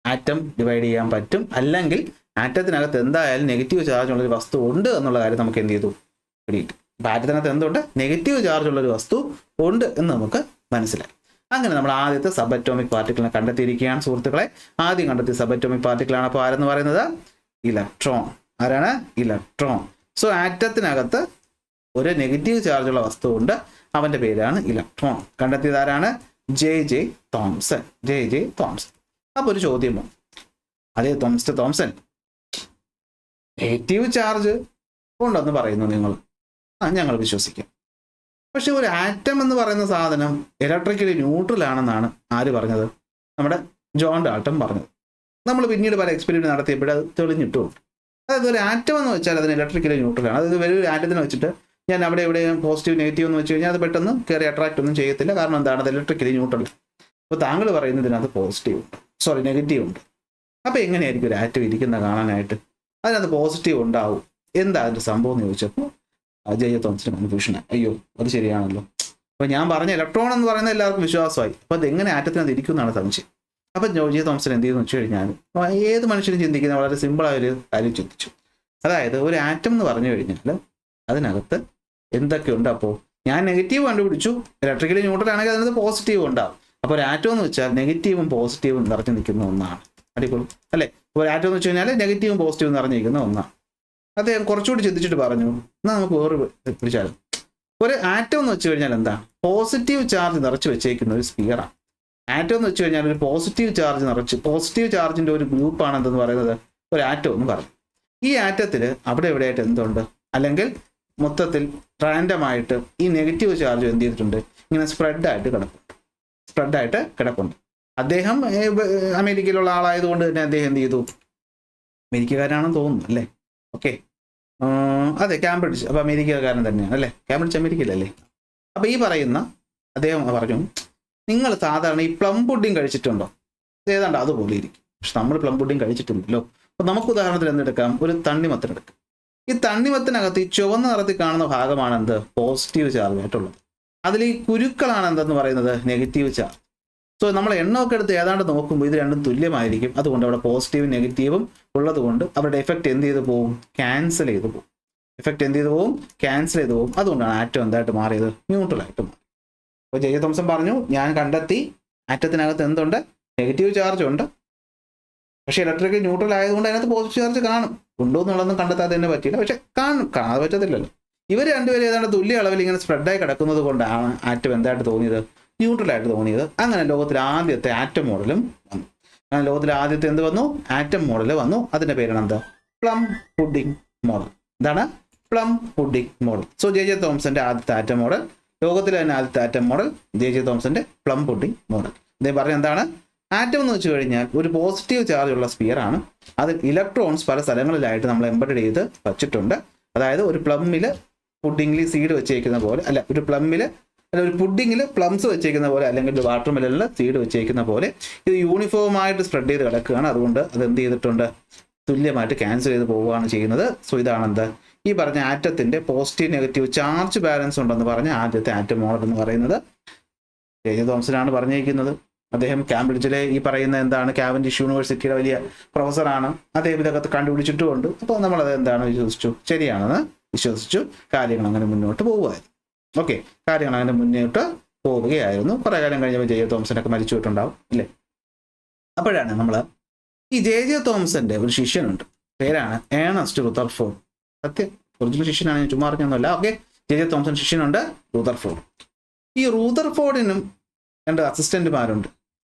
ആറ്റം ഡിവൈഡ് ചെയ്യാൻ പറ്റും, അല്ലെങ്കിൽ ആറ്റത്തിനകത്ത് എന്തായാലും നെഗറ്റീവ് ചാർജ് ഉള്ളൊരു വസ്തു ഉണ്ട് എന്നുള്ള കാര്യം നമുക്ക് എന്ത് ചെയ്തു, പിടിയിട്ടു. അപ്പോൾ ആറ്റത്തിനകത്ത് എന്തുണ്ട്, നെഗറ്റീവ് ചാർജ് ഉള്ളൊരു വസ്തു ഉണ്ട് എന്ന് നമുക്ക് മനസ്സിലായി. അങ്ങനെ നമ്മൾ ആദ്യത്തെ സബ് അറ്റോമിക് പാർട്ടിക്കിളിനെ കണ്ടെത്തിയിരിക്കുകയാണ് സുഹൃത്തുക്കളെ. ആദ്യം കണ്ടെത്തിയ സബ് അറ്റോമിക് പാർട്ടിക്കിളാണ് അപ്പോൾ ആരെന്ന് പറയുന്നത്, ഇലക്ട്രോൺ. ആരാണ്, ഇലക്ട്രോൺ. സോ ആറ്റത്തിനകത്ത് ഒരു നെഗറ്റീവ് ചാർജുള്ള വസ്തു ഉണ്ട്, അവന്റെ പേരാണ് ഇലക്ട്രോൺ. കണ്ടെത്തിയത് ആരാണ്, J.J. തോംസൺ. J.J. തോംസൺ. അപ്പോൾ ഒരു ചോദ്യമോ, അതേ തോംസൺ നെഗറ്റീവ് ചാർജ് ഉണ്ടെന്ന് പറയുന്നു നിങ്ങൾ, ഞങ്ങൾ വിശ്വസിക്കാം. പക്ഷെ ഒരു ആറ്റം എന്ന് പറയുന്ന സാധനം ഇലക്ട്രിക്കലി ന്യൂട്രൽ ആണെന്നാണ് ആര് പറഞ്ഞത്, നമ്മുടെ ജോൺ ഡാൾട്ടൺ പറഞ്ഞത്. നമ്മൾ പിന്നീട് പല എക്സ്പെരിമെന്റ് നടത്തിയപ്പോൾ അത് തെളിഞ്ഞിട്ടുണ്ട്. അതായത് ഒരു ആറ്റം എന്ന് വെച്ചാൽ അതിന് ഇലക്ട്രിക്കലി ന്യൂട്രൽ ആണ്. അതായത് വലിയൊരു ആറ്റത്തിനെ വെച്ചിട്ട് ഞാൻ അവിടെ എവിടെയും പോസിറ്റീവ് നെഗറ്റീവ് എന്ന് വെച്ച് കഴിഞ്ഞാൽ അത് പെട്ടെന്ന് കയറി അട്രാക്റ്റ് ഒന്നും ചെയ്യത്തില്ല. കാരണം എന്താണ്, അത് ഇലക്ട്രിക്കലി ന്യൂട്രൽ. അപ്പോൾ താങ്കൾ പറയുന്നത് ഇതിനകത്ത് നെഗറ്റീവ് ഉണ്ട്. അപ്പോൾ എങ്ങനെയായിരിക്കും ഒരു ആറ്റം ഇരിക്കുന്ന കാണാനായിട്ട്? അതിനകത്ത് പോസിറ്റീവ് ഉണ്ടാവും. എന്താ അതിൻ്റെ സംഭവം എന്ന് ചോദിച്ചപ്പോൾ J.J. തോംസൺ കൺഫ്യൂഷനായി. അയ്യോ അത് ശരിയാണല്ലോ. അപ്പോൾ ഞാൻ പറഞ്ഞ ഇലക്ട്രോൺ എന്ന് പറയുന്നത് എല്ലാവർക്കും വിശ്വാസമായി. അപ്പോൾ അത് എങ്ങനെ ആറ്റത്തിനകത്ത് ഇരിക്കും എന്നാണ് സംശയം. അപ്പോൾ J.J. തോംസൺ എന്ത് ചെയ്തെന്ന് വെച്ച് കഴിഞ്ഞാൽ, ഏത് മനുഷ്യനും ചിന്തിക്കുന്ന വളരെ സിമ്പിളായൊരു കാര്യം ചിന്തിച്ചു. അതായത് ഒരു ആറ്റം എന്ന് പറഞ്ഞു കഴിഞ്ഞാൽ അതിനകത്ത് എന്തൊക്കെയുണ്ട്. അപ്പോൾ ഞാൻ നെഗറ്റീവ് കണ്ടുപിടിച്ചു, ഇലക്ട്രിക്കലി ന്യൂട്രൽ ആണെങ്കിൽ അതിനകത്ത് പോസിറ്റീവ് ഉണ്ടാവും. അപ്പോൾ ഒരു ആറ്റം എന്ന് വെച്ചാൽ നെഗറ്റീവും പോസിറ്റീവും നിറഞ്ഞു നിൽക്കുന്ന ഒന്നാണ്. അടിപൊളി അല്ലേ? ഒരു ആറ്റം എന്ന് വെച്ച് കഴിഞ്ഞാൽ നെഗറ്റീവും പോസിറ്റീവും നിറഞ്ഞിരിക്കുന്ന ഒന്നാണ്. അദ്ദേഹം കുറച്ചുകൂടി ചിന്തിച്ചിട്ട് പറഞ്ഞു, എന്നാൽ നമുക്ക് വേറെ പിടിച്ചാലും ഒരു ആറ്റം എന്ന് വെച്ച് കഴിഞ്ഞാൽ എന്താ, പോസിറ്റീവ് ചാർജ് നിറച്ച് വെച്ചേക്കുന്ന ഒരു സ്ഫിയറാണ്. ആറ്റം എന്ന് വെച്ച് കഴിഞ്ഞാൽ ഒരു പോസിറ്റീവ് ചാർജിന്റെ ഒരു ഗ്രൂപ്പാണ് എന്തെന്ന് പറയുന്നത് ഒരു ആറ്റം എന്ന് പറയും. ഈ ആറ്റത്തിൽ അവിടെ എവിടെയായിട്ട് എന്തുണ്ട്, അല്ലെങ്കിൽ മൊത്തത്തിൽ റാൻഡമായിട്ട് ഈ നെഗറ്റീവ് ചാർജ് എന്ത് ചെയ്തിട്ടുണ്ട്, ഇങ്ങനെ സ്പ്രെഡായിട്ട് കിടപ്പുണ്ട്. അദ്ദേഹം അമേരിക്കയിലുള്ള ആളായതുകൊണ്ട് തന്നെ അദ്ദേഹം എന്ത് ചെയ്തു, അമേരിക്കക്കാരാണെന്ന് തോന്നുന്നു അല്ലേ, ഓക്കെ, അതെ കാംബ്രിഡ്ജ്, അപ്പോൾ അമേരിക്കക്കാരൻ തന്നെയാണ് അല്ലേ, കാംബ്രിഡ്ജ് അമേരിക്കയിലല്ലേ. അപ്പോൾ ഈ പറയുന്ന അദ്ദേഹം പറഞ്ഞു, നിങ്ങൾ സാധാരണ ഈ പ്ലം പുഡിങ് കഴിച്ചിട്ടുണ്ടോ, ഏതാണ്ട് അതുപോലെ ഇരിക്കും. പക്ഷെ നമ്മൾ പ്ലം പുഡിങ് കഴിച്ചിട്ടില്ലല്ലോ. അപ്പോൾ നമുക്ക് ഉദാഹരണത്തിന് എന്തെടുക്കാം, ഒരു തണ്ണിമത്തനെടുക്കാം. ഈ തണ്ണിമത്തിനകത്ത് ഈ ചുവന്ന നിറത്തിൽ കാണുന്ന ഭാഗമാണ് എന്ത്, പോസിറ്റീവ് ചാർജ് ആയിട്ടുള്ളത്. അതിൽ ഈ കുരുക്കളാണ് എന്തെന്ന് പറയുന്നത് നെഗറ്റീവ് ചാർജ്. സോ നമ്മൾ എണ്ണമൊക്കെ എടുത്ത് ഏതാണ്ട് നോക്കുമ്പോൾ ഇത് രണ്ടും തുല്യമായിരിക്കും. അതുകൊണ്ട് അവിടെ പോസിറ്റീവും നെഗറ്റീവും ഉള്ളത് കൊണ്ട് അവരുടെ എഫക്റ്റ് എന്ത് ചെയ്ത് പോകും, ക്യാൻസൽ ചെയ്ത് പോകും. അതുകൊണ്ടാണ് ആറ്റം എന്തായിട്ട് മാറിയത്, ന്യൂട്രലായിട്ട് മാറി. അപ്പോൾ ജെ തോംസൺ പറഞ്ഞു, ഞാൻ കണ്ടെത്തി ആറ്റത്തിനകത്ത് എന്തുണ്ട്, നെഗറ്റീവ് ചാർജ് ഉണ്ട്, പക്ഷേ ഇലക്ട്രിക് ന്യൂട്രൽ ആയതുകൊണ്ട് അതിനകത്ത് പോസിറ്റീവ് ചാർജ് കാണും. ഉണ്ടോ എന്നുള്ളതൊന്നും കണ്ടെത്താൻ തന്നെ പറ്റിയില്ല, പക്ഷെ കാണാതെ പറ്റത്തില്ലല്ലോ. ഇവർ രണ്ടുപേരും ഏതാണ്ട് തുല്യ അളവിൽ ഇങ്ങനെ സ്പ്രെഡായി കിടക്കുന്നത് കൊണ്ടാണ് ആറ്റം എന്തായിട്ട് തോന്നിയത്, ന്യൂട്രലായിട്ട് തോന്നിയത്. അങ്ങനെ ലോകത്തിലെ ആദ്യത്തെ ആറ്റം മോഡലും വന്നു. അങ്ങനെ ലോകത്തിലെ ആദ്യത്തെ എന്ത് വന്നു, ആറ്റം മോഡൽ വന്നു. അതിൻ്റെ പേരാണ് എന്താ, പ്ലം പുഡിംഗ് മോഡൽ. എന്താണ്, plum pudding model. So J തോംസന്റെ ആദ്യത്തെ ആറ്റം മോഡൽ, ലോകത്തിലെ തന്നെ ആദ്യത്തെ ആറ്റം മോഡൽ ജെ തോംസന്റെ പ്ലം പുഡിംഗ് മോഡൽ. ഇദ്ദേഹം പറഞ്ഞ എന്താണ്, ആറ്റം എന്ന് വെച്ച് കഴിഞ്ഞാൽ ഒരു പോസിറ്റീവ് ചാർജ് ഉള്ള സ്ഫിയർ ആണ്. അതിൽ ഇലക്ട്രോൺസ് പല സ്ഥലങ്ങളിലായിട്ട് നമ്മൾ എംബഡഡ് ചെയ്ത് വച്ചിട്ടുണ്ട്. അതായത് ഒരു പ്ലമ്മിൽ പുഡിങ്ങിൽ സീഡ് വെച്ചേക്കുന്ന പോലെ, അല്ല ഒരു പുഡിങ്ങിൽ പ്ലംസ് വെച്ചേക്കുന്ന പോലെ, അല്ലെങ്കിൽ ഒരു വാട്ടർ മെലണിൽ സീഡ് വെച്ചേക്കുന്ന പോലെ ഇത് യൂണിഫോമായിട്ട് സ്പ്രെഡ് ചെയ്ത് കിടക്കുകയാണ്. അതുകൊണ്ട് അത് എന്ത് ചെയ്തിട്ടുണ്ട്, തുല്യമായിട്ട് ക്യാൻസൽ ചെയ്ത് പോവുകയാണ് ചെയ്യുന്നത്. സോ ഇതാണ് എന്ത്, ഈ പറഞ്ഞ ആറ്റത്തിന്റെ പോസിറ്റീവ് നെഗറ്റീവ് ചാർജ് ബാലൻസ് ഉണ്ടെന്ന് പറഞ്ഞ ആദ്യത്തെ ആറ്റം മോഡൽ എന്ന് പറയുന്നത് ജെ തോംസനാണ് പറഞ്ഞിരിക്കുന്നത്. അദ്ദേഹം കാംബ്രിഡ്ജിലെ ഈ പറയുന്ന എന്താണ്, കാവൻഡിഷ് യൂണിവേഴ്സിറ്റിയുടെ വലിയ പ്രൊഫസറാണ്. അദ്ദേഹം ഇതൊക്കെ കണ്ടുപിടിച്ചിട്ടുമുണ്ട്. അപ്പോൾ നമ്മളത് എന്താണ് വിശ്വസിച്ചു, ശരിയാണെന്ന് വിശ്വസിച്ചു. കാര്യങ്ങൾ അങ്ങനെ മുന്നോട്ട് പോവുകയായിരുന്നു. ഓക്കെ, കാര്യങ്ങൾ അങ്ങനെ മുന്നോട്ട് പോവുകയായിരുന്നു. കുറേ കാലം കഴിഞ്ഞപ്പോൾ ജെ തോംസനൊക്കെ മരിച്ചു പോയിട്ടുണ്ടാവും അല്ലേ. അപ്പോഴാണ് നമ്മൾ ഈ ജെ തോംസന്റെ ഒരു ശിഷ്യനുണ്ട്, പേരാണ് ഏണസ്റ്റ് റുദർഫോർഡ്. സത്യം ഒറിജിനൽ ശിഷ്യനാണ്, ഞാൻ ചുമ്മാ അറിഞ്ഞൊന്നുമല്ല. ഓക്കെ, ജെ തോംസൺ ശിഷ്യനുണ്ട് റുദർഫോർഡ്. ഈ റുദർഫോർഡിനും രണ്ട് അസിസ്റ്റന്റുമാരുണ്ട്,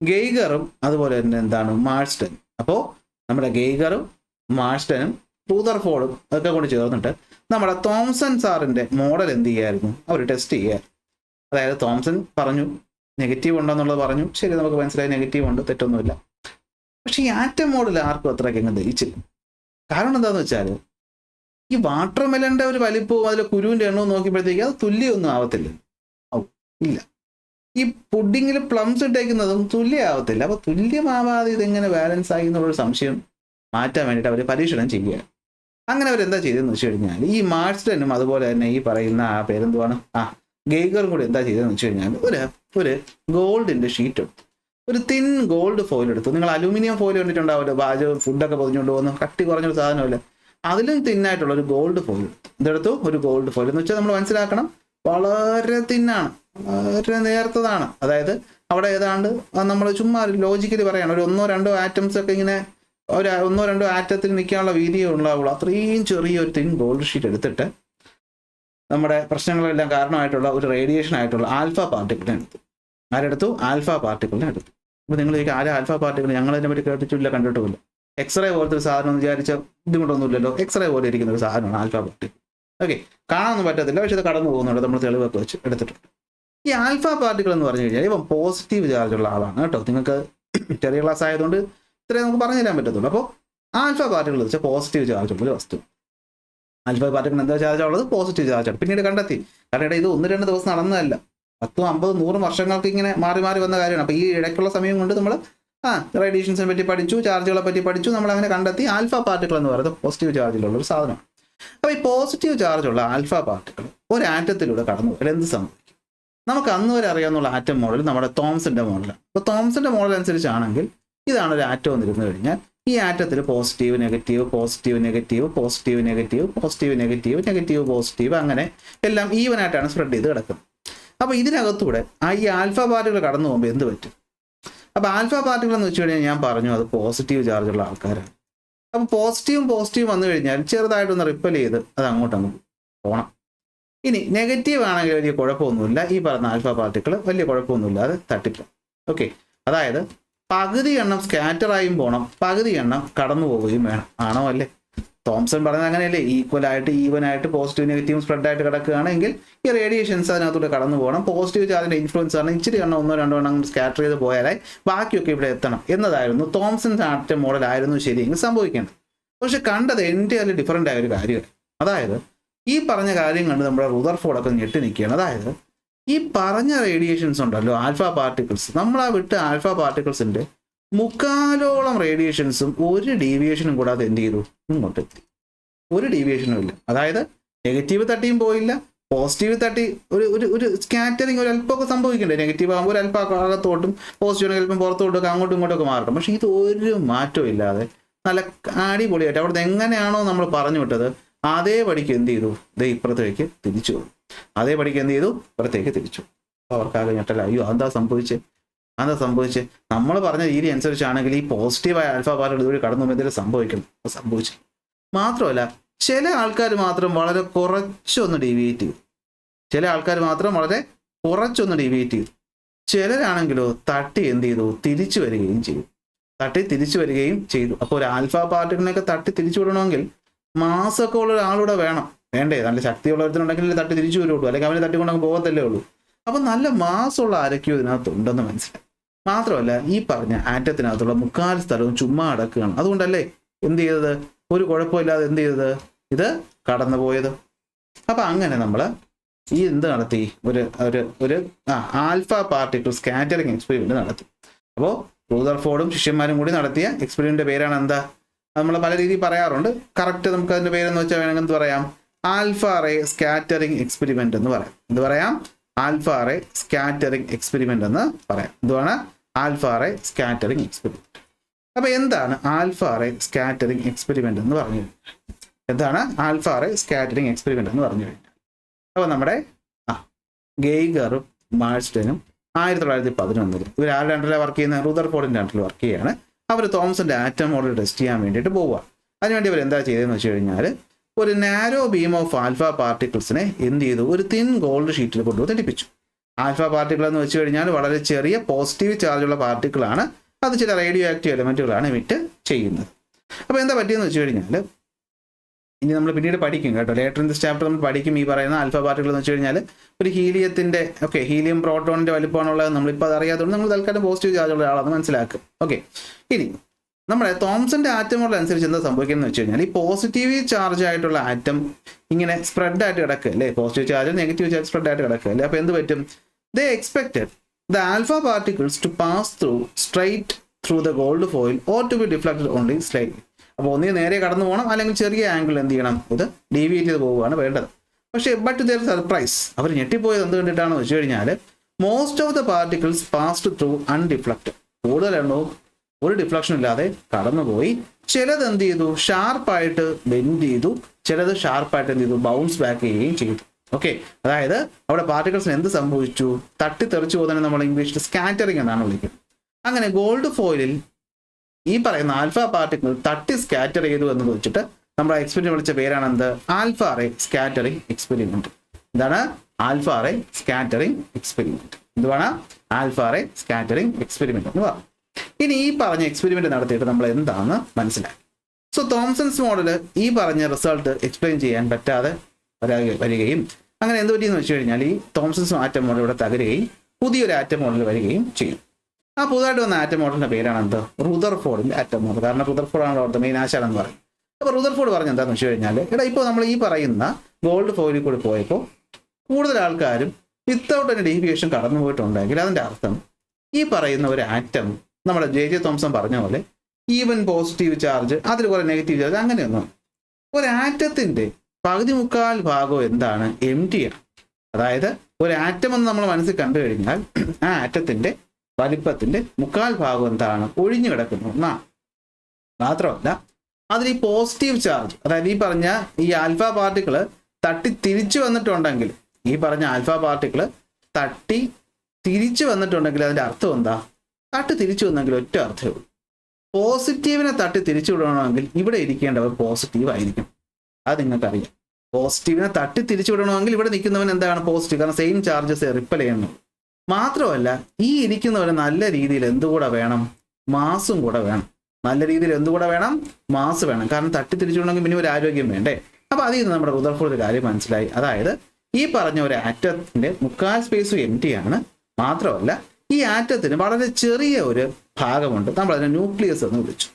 ഗെയ്ഗറും അതുപോലെ തന്നെ എന്താണ്, മാഴ്സ്റ്റൺ. അപ്പോൾ നമ്മുടെ ഗെയ്ഗറും മാഴ്സ്റ്റനും റുദർഫോർഡും അതൊക്കെ കൊണ്ട് ചേർന്നിട്ട് നമ്മുടെ തോംസൺ സാറിന്റെ മോഡൽ എന്ത് ചെയ്യായിരുന്നു, അവർ ടെസ്റ്റ് ചെയ്യുക. അതായത് തോംസൺ പറഞ്ഞു നെഗറ്റീവ് ഉണ്ടെന്നുള്ളത് പറഞ്ഞു, ശരി, നമുക്ക് മനസ്സിലായി നെഗറ്റീവ് ഉണ്ട്, തെറ്റൊന്നുമില്ല. പക്ഷെ ഈ ആറ്റം മോഡൽ ആർക്കും അത്രയ്ക്ക് എങ്ങനെ ദഹിച്ചില്ല. കാരണം എന്താണെന്ന് വെച്ചാൽ ഈ വാട്ടർ മെലന്റെ ഒരു വലിപ്പവും അതിലെ കുരുവിന്റെ എണ്ണവും നോക്കിയപ്പോഴത്തേക്ക് അത് തുല്യമൊന്നും ആവത്തില്ല. ഇല്ല, ഈ പുഡിങ്ങിൽ പ്ലംസ് ഇട്ടേക്കുന്നതും തുല്യമാവത്തില്ല. അപ്പൊ തുല്യമാവാതെ ഇതെങ്ങനെ ബാലൻസ് ആയി എന്നുള്ളൊരു സംശയം മാറ്റാൻ വേണ്ടിയിട്ട് അവർ പരീക്ഷണം ചെയ്യുകയാണ്. അങ്ങനെ അവരെന്താ ചെയ്തതെന്ന് വെച്ച് കഴിഞ്ഞാൽ ഈ മാഴ്സ്റ്റനും അതുപോലെ തന്നെ ഈ പറയുന്ന ആ പേരെന്തുവാണ്, ഗെയ്ഗറും കൂടി എന്താ ചെയ്തതെന്ന് വെച്ച് കഴിഞ്ഞാൽ ഒരു ഗോൾഡിന്റെ ഷീറ്റ് എടുത്തു, ഒരു തിൻ ഗോൾഡ് ഫോയിൽ എടുത്തു. നിങ്ങൾ അലൂമിനിയം ഫോയിൽ കണ്ടിട്ടുണ്ടാവുമല്ലോ, പാചകം ഫുഡൊക്കെ പൊതിഞ്ഞുകൊണ്ട് പോകുന്ന കട്ടി കുറഞ്ഞൊരു സാധനമല്ല, അതിലും തിന്നായിട്ടുള്ള ഒരു ഗോൾഡ് ഫോയിൽ ഇതെടുത്തു. ഒരു ഗോൾഡ് ഫോയിൽ എന്ന് വെച്ചാൽ നമ്മൾ മനസ്സിലാക്കണം, വളരെ തിന്നാണ്, വളരെ നേർത്തതാണ്. അതായത് അവിടെ ഏതാണ്ട് നമ്മൾ ചുമ്മാ ലോജിക്കലി പറയണം, ഒരു 1-2 ആറ്റംസ് ഒക്കെ ഇങ്ങനെ ഒരു 1-2 ആറ്റത്തിൽ നിൽക്കാനുള്ള വീതിയേ ഉണ്ടാവുള്ളൂ. അത്രയും ചെറിയൊരു തിൻ ഗോൾഡ് ഷീറ്റ് എടുത്തിട്ട് നമ്മുടെ പ്രശ്നങ്ങളെല്ലാം കാരണമായിട്ടുള്ള ഒരു റേഡിയേഷൻ ആയിട്ടുള്ള ആൽഫ പാർട്ടിക്കിളിനെ എടുത്തു. ആരെടുത്തു, ആൽഫ പാർട്ടിക്കിളിനെ എടുത്തു. അപ്പോൾ നിങ്ങൾ ആൽഫ പാർട്ടിക്കിൾ ഞങ്ങൾ അതിനെ പറ്റി കേട്ടിട്ടില്ല, കണ്ടിട്ടുമില്ല. എക്സ്റേ പോലത്തെ ഒരു സാധനം എന്ന് വിചാരിച്ച ബുദ്ധിമുട്ടൊന്നുമില്ലല്ലോ. എക്സ്റേ പോലെ ഇരിക്കുന്ന ഒരു സാധനമാണ് ആൽഫ പാർട്ടിക്കിൾ. ഓക്കെ, കാണാനൊന്നും പറ്റത്തില്ല, പക്ഷെ ഇത് കടന്നു പോകുന്നുണ്ട്, നമ്മൾ തെളിവൊക്കെ വെച്ച് എടുത്തിട്ടുണ്ട്. ഈ ആൽഫ പാർട്ടിക്കിൾ എന്ന് പറഞ്ഞു കഴിഞ്ഞാൽ ഇപ്പം പോസിറ്റീവ് ചാർജുള്ള ആളാണ് കേട്ടോ. നിങ്ങൾക്ക് ചെറിയ ക്ലാസ് ആയതുകൊണ്ട് ഇത്രയും നമുക്ക് പറഞ്ഞു തരാൻ പറ്റത്തുള്ളൂ. അപ്പോൾ ആൽഫ പാർട്ടിക്കിൾ എന്ന് വെച്ചാൽ പോസിറ്റീവ് ചാർജുള്ള ഒരു വസ്തു. ആൽഫ പാർട്ടിക്കിൾ എന്താ ചാർജ് ഉള്ളത്, പോസിറ്റീവ് ചാർജാണ്. പിന്നീട് കണ്ടെത്തി, കാരണം ഇത് 1-2 ദിവസം നടന്നതല്ല, 10, 50, 100 വർഷങ്ങൾക്ക് ഇങ്ങനെ മാറി മാറി വന്ന കാര്യമാണ്. അപ്പോൾ ഈ ഇടയ്ക്കുള്ള സമയം കൊണ്ട് നമ്മൾ റേഡിയേഷൻസിനെ പറ്റി പഠിച്ചു, ചാർജുകളെ പറ്റി പഠിച്ചു, നമ്മൾ അങ്ങനെ കണ്ടെത്തി ആൽഫ പാർട്ടിക്കിൾ എന്ന് പറയുന്നത് പോസിറ്റീവ് ചാർജിലുള്ള ഒരു സാധനമാണ്. അപ്പോൾ ഈ പോസിറ്റീവ് ചാർജുള്ള ആൽഫ പാർട്ടിക്കിൾ ഒരു ആറ്റത്തിലൂടെ കടന്നു പോയാൽ എന്ത് സംഭവിക്കും? നമുക്ക് അന്ന് വരെ അറിയാവുന്ന ആറ്റം മോഡൽ നമ്മുടെ തോംസന്റെ മോഡലാണ്. അപ്പോൾ തോംസന്റെ മോഡൽ അനുസരിച്ചാണെങ്കിൽ ഇതാണ് ഒരു ആറ്റം എന്നിരുന്നു കഴിഞ്ഞാൽ ഈ ആറ്റത്തിൽ positive negative positive negative positive negative positive negative negative positive അങ്ങനെ എല്ലാം ഈവനായിട്ടാണ് സ്പ്രെഡ് ചെയ്ത് കിടക്കുന്നത്. അപ്പോൾ ഇതിനകത്തൂടെ ഈ ആൽഫ പാർട്ടികൾ കടന്നു പോകുമ്പോൾ എന്ത് പറ്റും? അപ്പോൾ ആൽഫ പാർട്ടികൾ എന്ന് വെച്ച് കഴിഞ്ഞാൽ ഞാൻ പറഞ്ഞു അത് പോസിറ്റീവ് ചാർജുള്ള ആൾക്കാരാണ്. അപ്പോൾ പോസിറ്റീവ് വന്നു കഴിഞ്ഞാൽ ചെറുതായിട്ടൊന്ന് റിപ്പൽ ചെയ്ത് അത് അങ്ങോട്ടങ്ങ് പോകണം. ഇനി നെഗറ്റീവ് ആണെങ്കിൽ വലിയ കുഴപ്പമൊന്നുമില്ല, ഈ പറഞ്ഞ ആൽഫ പാർട്ടിക്കിൾ വലിയ കുഴപ്പമൊന്നുമില്ലാതെ തട്ടിക്കും. ഓക്കെ, അതായത് പകുതി എണ്ണം സ്കാറ്ററായും പോകണം, പകുതി എണ്ണം കടന്നു പോവുകയും വേണം. ആണോ അല്ലേ? തോംസൺ പറയുന്നത് അങ്ങനെയല്ലേ, ഈവൻ ആയിട്ട് പോസിറ്റീവ് നെഗറ്റീവ് സ്പ്രെഡ് ആയിട്ട് കിടക്കുകയാണെങ്കിൽ ഈ റേഡിയേഷൻസ് അതിനകത്തൂടെ കടന്നു പോകണം. പോസിറ്റീവ് ചാർജിന്റെ ഇൻഫ്ലുവൻസ് ആണ് ഇച്ചിരി എണ്ണം 1-2 എണ്ണം സ്കാറ്റർ ചെയ്ത് പോയാലായി ബാക്കിയൊക്കെ ഇവിടെ എത്തണം എന്നതായിരുന്നു തോംസൺസ് ആറ്റം മോഡൽ ആയിരുന്നു ശരിയെങ്കിൽ സംഭവിക്കേണ്ടത്. പക്ഷെ കണ്ടത് എൻ്റയർലി ഡിഫറൻ്റ് ആയ ഒരു കാര്യമാണ്. അതായത് ഈ പറഞ്ഞ കാര്യം കണ്ട് നമ്മുടെ റുദർഫോർഡ് ഒക്കെ ഞെട്ടി നിൽക്കുകയാണ്. അതായത് ഈ പറഞ്ഞ റേഡിയേഷൻസ് ഉണ്ടല്ലോ, ആൽഫ പാർട്ടിക്കിൾസ്, നമ്മൾ ആ വിട്ട ആൽഫ പാർട്ടിക്കിൾസിന്റെ 3/4 റേഡിയേഷൻസും ഒരു ഡീവിയേഷനും കൂടാതെ എന്ത് ചെയ്തു? ഇങ്ങോട്ട് എത്തി. ഒരു ഡീവിയേഷനും ഇല്ല. അതായത് നെഗറ്റീവ് തട്ടിയും പോയില്ല, പോസിറ്റീവ് തട്ടി ഒരു സ്കാറ്ററിങ് ഒരു അല്പമൊക്കെ സംഭവിക്കണ്ടേ. നെഗറ്റീവ് ആകുമ്പോൾ ഒരു അല്പം അകത്തോട്ടും പോസിറ്റീവ് അല്പം പുറത്തോട്ടൊക്കെ അങ്ങോട്ടും ഇങ്ങോട്ടൊക്കെ മാറണം. പക്ഷെ ഇത് ഒരു മാറ്റവും ഇല്ലാതെ നല്ല അടിപൊളിയായിട്ട് അവിടുന്ന് എങ്ങനെയാണോ നമ്മൾ പറഞ്ഞു വിട്ടത് അതേ പടിക്ക് എന്ത് ചെയ്തു? ഇപ്പുറത്തേക്ക് തിരിച്ചു പോകും. അതേ പടിക്ക് എന്ത് ചെയ്തു? ഇപ്പുറത്തേക്ക് തിരിച്ചു. അവർക്കാകെ ഞെട്ടല്ല, അയ്യോ എന്താ സംഭവിച്ചേ? നമ്മൾ പറഞ്ഞ രീതി അനുസരിച്ചാണെങ്കിൽ ഈ പോസിറ്റീവായ ആൽഫ പാർട്ടികൾ ഇതുവഴി കടന്നു എന്തെങ്കിലും സംഭവിച്ചു. മാത്രമല്ല ചില ആൾക്കാർ മാത്രം വളരെ കുറച്ചൊന്ന് ഡീവിയേറ്റ് ചെയ്തു. ചിലരാണെങ്കിലോ തട്ടി എന്ത് ചെയ്തു? തിരിച്ചു വരികയും ചെയ്തു. അപ്പോൾ ഒരു ആൽഫ പാർട്ടിക്കിളിനൊക്കെ തട്ടി തിരിച്ചു വിടണമെങ്കിൽ മാസമൊക്കെ ഉള്ള ഒരാളൂടെ വേണ്ടേ? നല്ല ശക്തിയുള്ളവരുണ്ടെങ്കിൽ തട്ടി തിരിച്ചു വരുള്ളൂ, അല്ലെങ്കിൽ അവനെ തട്ടിക്കൊണ്ടങ്ങ് പോകത്തല്ലേ ഉള്ളൂ. അപ്പൊ നല്ല മാസമുള്ള ആരൊക്കെയോ ഇതിനകത്ത് ഉണ്ടെന്ന് മനസ്സിലായി. മാത്രമല്ല ഈ പറഞ്ഞ ആറ്റത്തിനകത്തുള്ള 3/4 സ്ഥലവും ചുമ്മാ അടക്കുകയാണ്. അതുകൊണ്ടല്ലേ എന്ത് ചെയ്തത്? ഒരു കുഴപ്പമില്ലാതെ എന്ത് ചെയ്തത്? ഇത് കടന്നുപോയത്. അപ്പൊ അങ്ങനെ നമ്മൾ ഈ എന്ത് നടത്തി? ഒരു ആൽഫ പാർട്ടിക്കിൾ സ്കാറ്ററിംഗ് എക്സ്പെരിമെന്റ് നടത്തി. അപ്പോൾ റൂദർഫോർഡും ശിഷ്യന്മാരും കൂടി നടത്തിയ എക്സ്പെരിമെന്റിന്റെ പേരാണ് എന്താ? നമ്മൾ പല രീതിയിൽ പറയാറുണ്ട്. കറക്റ്റ് നമുക്ക് അതിന്റെ പേരെന്ന് വെച്ചാൽ വേണമെങ്കിൽ എന്ത് പറയാം? ആൽഫ റേ സ്കാറ്ററിംഗ് എക്സ്പെരിമെന്റ് എന്ന് പറയാം. എന്ത് പറയാം? ആൽഫ റേ സ്കാറ്ററിംഗ് എക്സ്പെരിമെന്റ് എന്ന് പറയാം. എന്തുവാണ്? Alpha ray scattering experiment. അപ്പൊ എന്താണ് ആൽഫ റേ സ്കാറ്ററിംഗ് എക്സ്പെരിമെന്റ് എന്ന് പറഞ്ഞു കഴിഞ്ഞാൽ? അപ്പൊ നമ്മുടെ ഗെയ്ഗറും മാഴ്സ്റ്റനും 1911 ഇവർ ആരുടെ അണ്ടറിലാണ് വർക്ക് ചെയ്യുന്നത്? റൂദർഫോർഡിന്റെ അണ്ടറിൽ വർക്ക് ചെയ്യുകയാണ്. അവർ തോംസന്റെ ആറ്റം മോഡൽ ടെസ്റ്റ് ചെയ്യാൻ വേണ്ടിയിട്ട് പോവുക. അതിനുവേണ്ടി അവർ എന്താ ചെയ്തതെന്ന് വെച്ച് കഴിഞ്ഞാൽ ഒരു നാരോ ബീം ഓഫ് ആൽഫ പാർട്ടിക്കിൾസിനെ എന്ത് ചെയ്തു? ഒരു തിൻ ഗോൾഡ് ഷീറ്റിൽ കൊണ്ടുപോയി തെറ്റിപ്പിച്ചു. ആൽഫ പാർട്ടിക്കിൾ എന്ന് വെച്ച് കഴിഞ്ഞാൽ വളരെ ചെറിയ പോസിറ്റീവ് ചാർജുള്ള പാർട്ടിക്കിളാണ്. അത് ചില റേഡിയോ ആക്റ്റീവ് എലമെന്റുകളാണ് എമിറ്റ് ചെയ്യുന്നത്. അപ്പോൾ എന്താ പറ്റിയെന്ന് വെച്ച് കഴിഞ്ഞാൽ ഇനി നമ്മൾ പിന്നീട് പഠിക്കും കേട്ടോ, ലേറ്റർ ഇൻ ദിസ് ചാപ്റ്റർ നമ്മൾ പഠിക്കും. ഈ പറയുന്ന ആൽഫ പാർട്ടിക്കിൾ എന്ന് വെച്ച് കഴിഞ്ഞാൽ ഒരു ഹീലിയത്തിന്റെ ഹീലിയം പ്രോട്ടോണിന്റെ വലിപ്പമാണുള്ളത്. നമ്മളിപ്പോൾ അത് അറിയാത്തതുകൊണ്ട് നമ്മൾ തൽക്കാലം പോസിറ്റീവ് ചാർജുള്ള ആളാണെന്ന് മനസ്സിലാക്കും. ഓക്കെ, ഇനി നമ്മുടെ തോംസന്റെ ആറ്റം മോഡൽ അനുസരിച്ച് എന്താ സംഭവിക്കുന്നത് വെച്ച് കഴിഞ്ഞാൽ ഈ പോസിറ്റീവ് ചാർജ് ആയിട്ടുള്ള ആറ്റം ഇങ്ങനെ സ്പ്രെഡ് ആയിട്ട് കിടക്കുക അല്ലേ? Positive charge negative charge spread ആയിട്ട് കിടക്കുക അല്ലേ? അപ്പോൾ എന്ത് പറ്റും? They expected the alpha particles to pass straight through the gold foil or to be deflected only slightly. അപ്പോൾ ഒന്നിന് നേരെ കടന്നു പോകണം, അല്ലെങ്കിൽ ചെറിയ ആംഗിൾ എന്ത് ചെയ്യണം? ഇത് ഡീവിയേറ്റ് ചെയ്ത് പോവുകയാണ് വേണ്ടത്. പക്ഷേ ബട്ട് ദർ സർപ്രൈസ്, അവർ ഞെട്ടിപ്പോയത് എന്ത് കണ്ടിട്ടാണെന്ന് വെച്ച് കഴിഞ്ഞാൽ most of the particles passed through undeflected. കൂടുതൽ എണ്ണവും ഒരു ഡിഫ്ലക്ഷൻ ഇല്ലാതെ കടന്നുപോയി. ചിലത് എന്ത് ചെയ്തു? ഷാർപ്പായിട്ട് ബെൻഡ് ചെയ്തു, ചിലത് ഷാർപ്പായിട്ട് എന്ത് ചെയ്തു? ബൗൺസ് ബാക്ക് ചെയ്യുകയും ചെയ്തു. ഓക്കെ, അതായത് അവിടെ പാർട്ടിക്കിൾസിന് എന്ത് സംഭവിച്ചു? തട്ടിത്തെറിച്ചു പോകുന്നതിന് നമ്മൾ ഇംഗ്ലീഷിൽ സ്കാറ്ററിംഗ് എന്നാണ് വിളിക്കുന്നത്. അങ്ങനെ ഗോൾഡ് ഫോയിലിൽ ഈ പറയുന്ന ആൽഫ പാർട്ടിക്കിൾ തട്ടി സ്കാറ്റർ ചെയ്തു എന്ന് വെച്ചിട്ട് നമ്മുടെ എക്സ്പെരിമെന്റ് വിളിച്ച പേരാണ് എന്ത്? Alpha ray scattering experiment. എന്താണ്? Alpha ray scattering experiment. എന്തുവാണ്? ആൽഫ റേ സ്കാറ്ററിംഗ് എക്സ്പെരിമെന്റ് എന്ന് പറഞ്ഞു. ഇനി ഈ പറഞ്ഞ എക്സ്പെരിമെന്റ് നടത്തിയിട്ട് നമ്മൾ എന്താണെന്ന് മനസ്സിലാക്കി. സോ തോംസൺസ് മോഡൽ ഈ പറഞ്ഞ റിസൾട്ട് എക്സ്പ്ലെയിൻ ചെയ്യാൻ പറ്റാതെ വരികയും അങ്ങനെ എന്ത് പറ്റിയെന്ന് വെച്ച് കഴിഞ്ഞാൽ ഈ തോംസൺസ് ആറ്റം മോഡൽ ഇവിടെ തകരുകയും പുതിയൊരു ആറ്റം മോഡൽ വരികയും ചെയ്യും. ആ പുതുതായിട്ട് വന്ന ആറ്റം മോഡലിന്റെ പേരാണ് എന്ത്? റുദർഫോർഡിന്റെ ആറ്റം മോഡൽ. കാരണം റുദർഫോർഡാണ് അവിടുത്തെ മെയിൻ ആശാനെന്ന് പറയും. അപ്പോൾ റുദർഫോർഡ് പറഞ്ഞ എന്താണെന്ന് വെച്ച് കഴിഞ്ഞാൽ ഇപ്പോൾ നമ്മൾ ഈ പറയുന്ന ഗോൾഡ് ഫോയിലിൽ കൂടി പോയപ്പോൾ കൂടുതൽ ആൾക്കാരും വിത്തൗട്ട് എനി ഡീവിയേഷൻ കടന്നു പോയിട്ടുണ്ടെങ്കിൽ അതിന്റെ അർത്ഥം ഈ പറയുന്ന ഒരു ആറ്റം നമ്മുടെ ജെ തോംസൺ പറഞ്ഞ പോലെ ഈവൻ പോസിറ്റീവ് ചാർജ് അതിൽ കുറെ നെഗറ്റീവ് ചാർജ് അങ്ങനെയൊന്നും. ഒരു ആറ്റത്തിന്റെ 1/4 ഭാഗം എന്താണ്? എംറ്റിയാണ്. അതായത് ഒരു ആറ്റം എന്ന് നമ്മൾ മനസ്സിൽ കണ്ടു കഴിഞ്ഞാൽ ആ ആറ്റത്തിന്റെ വലിപ്പത്തിന്റെ 1/4 ഭാഗം എന്താണ്? ഒഴിഞ്ഞു കിടക്കുന്നു എന്നാണ്. മാത്രമല്ല അതിൽ ഈ പോസിറ്റീവ് ചാർജ്, അതായത് ഈ പറഞ്ഞ ഈ ആൽഫ പാർട്ടിക്കിള് തട്ടി തിരിച്ചു വന്നിട്ടുണ്ടെങ്കിൽ, അതിന്റെ അർത്ഥം എന്താ? തട്ടി തിരിച്ചു വന്നെങ്കിൽ ഒറ്റ അർത്ഥമേ ഉള്ളൂ. പോസിറ്റീവിനെ തട്ടി തിരിച്ചു വിടണമെങ്കിൽ ഇവിടെ ഇരിക്കേണ്ടവർ പോസിറ്റീവ് ആയിരിക്കും. അത് നിങ്ങൾക്കറിയാം. പോസിറ്റീവിനെ തട്ടി തിരിച്ചു വിടണമെങ്കിൽ ഇവിടെ നിൽക്കുന്നവൻ എന്താണ് പോസിറ്റീവ്, കാരണം സെയിം ചാർജസ് റിപ്പൽ ചെയ്യുന്നു. മാത്രമല്ല ഈ ഇരിക്കുന്നവന് നല്ല രീതിയിൽ എന്തുകൂടെ വേണം, മാസും കൂടെ വേണം. നല്ല രീതിയിൽ എന്തുകൂടെ വേണം, മാസ് വേണം. കാരണം തട്ടി തിരിച്ചു വിടണമെങ്കിൽ പിന്നെ ഒരു ആരോഗ്യം വേണ്ടേ. അപ്പൊ അതിൽ നിന്ന് നമ്മുടെ റുദർഫോർഡ് ഒരു കാര്യം മനസ്സിലായി. അതായത് ഈ പറഞ്ഞ ഒരു ആറ്റത്തിന്റെ മുക്കാൽ സ്പേസും എംറ്റി ആണ്. മാത്രമല്ല ഈ ആറ്റത്തിന് വളരെ ചെറിയ ഒരു ഭാഗമുണ്ട്, നമ്മൾ അതിനെ ന്യൂക്ലിയസ് എന്ന് വിളിച്ചു.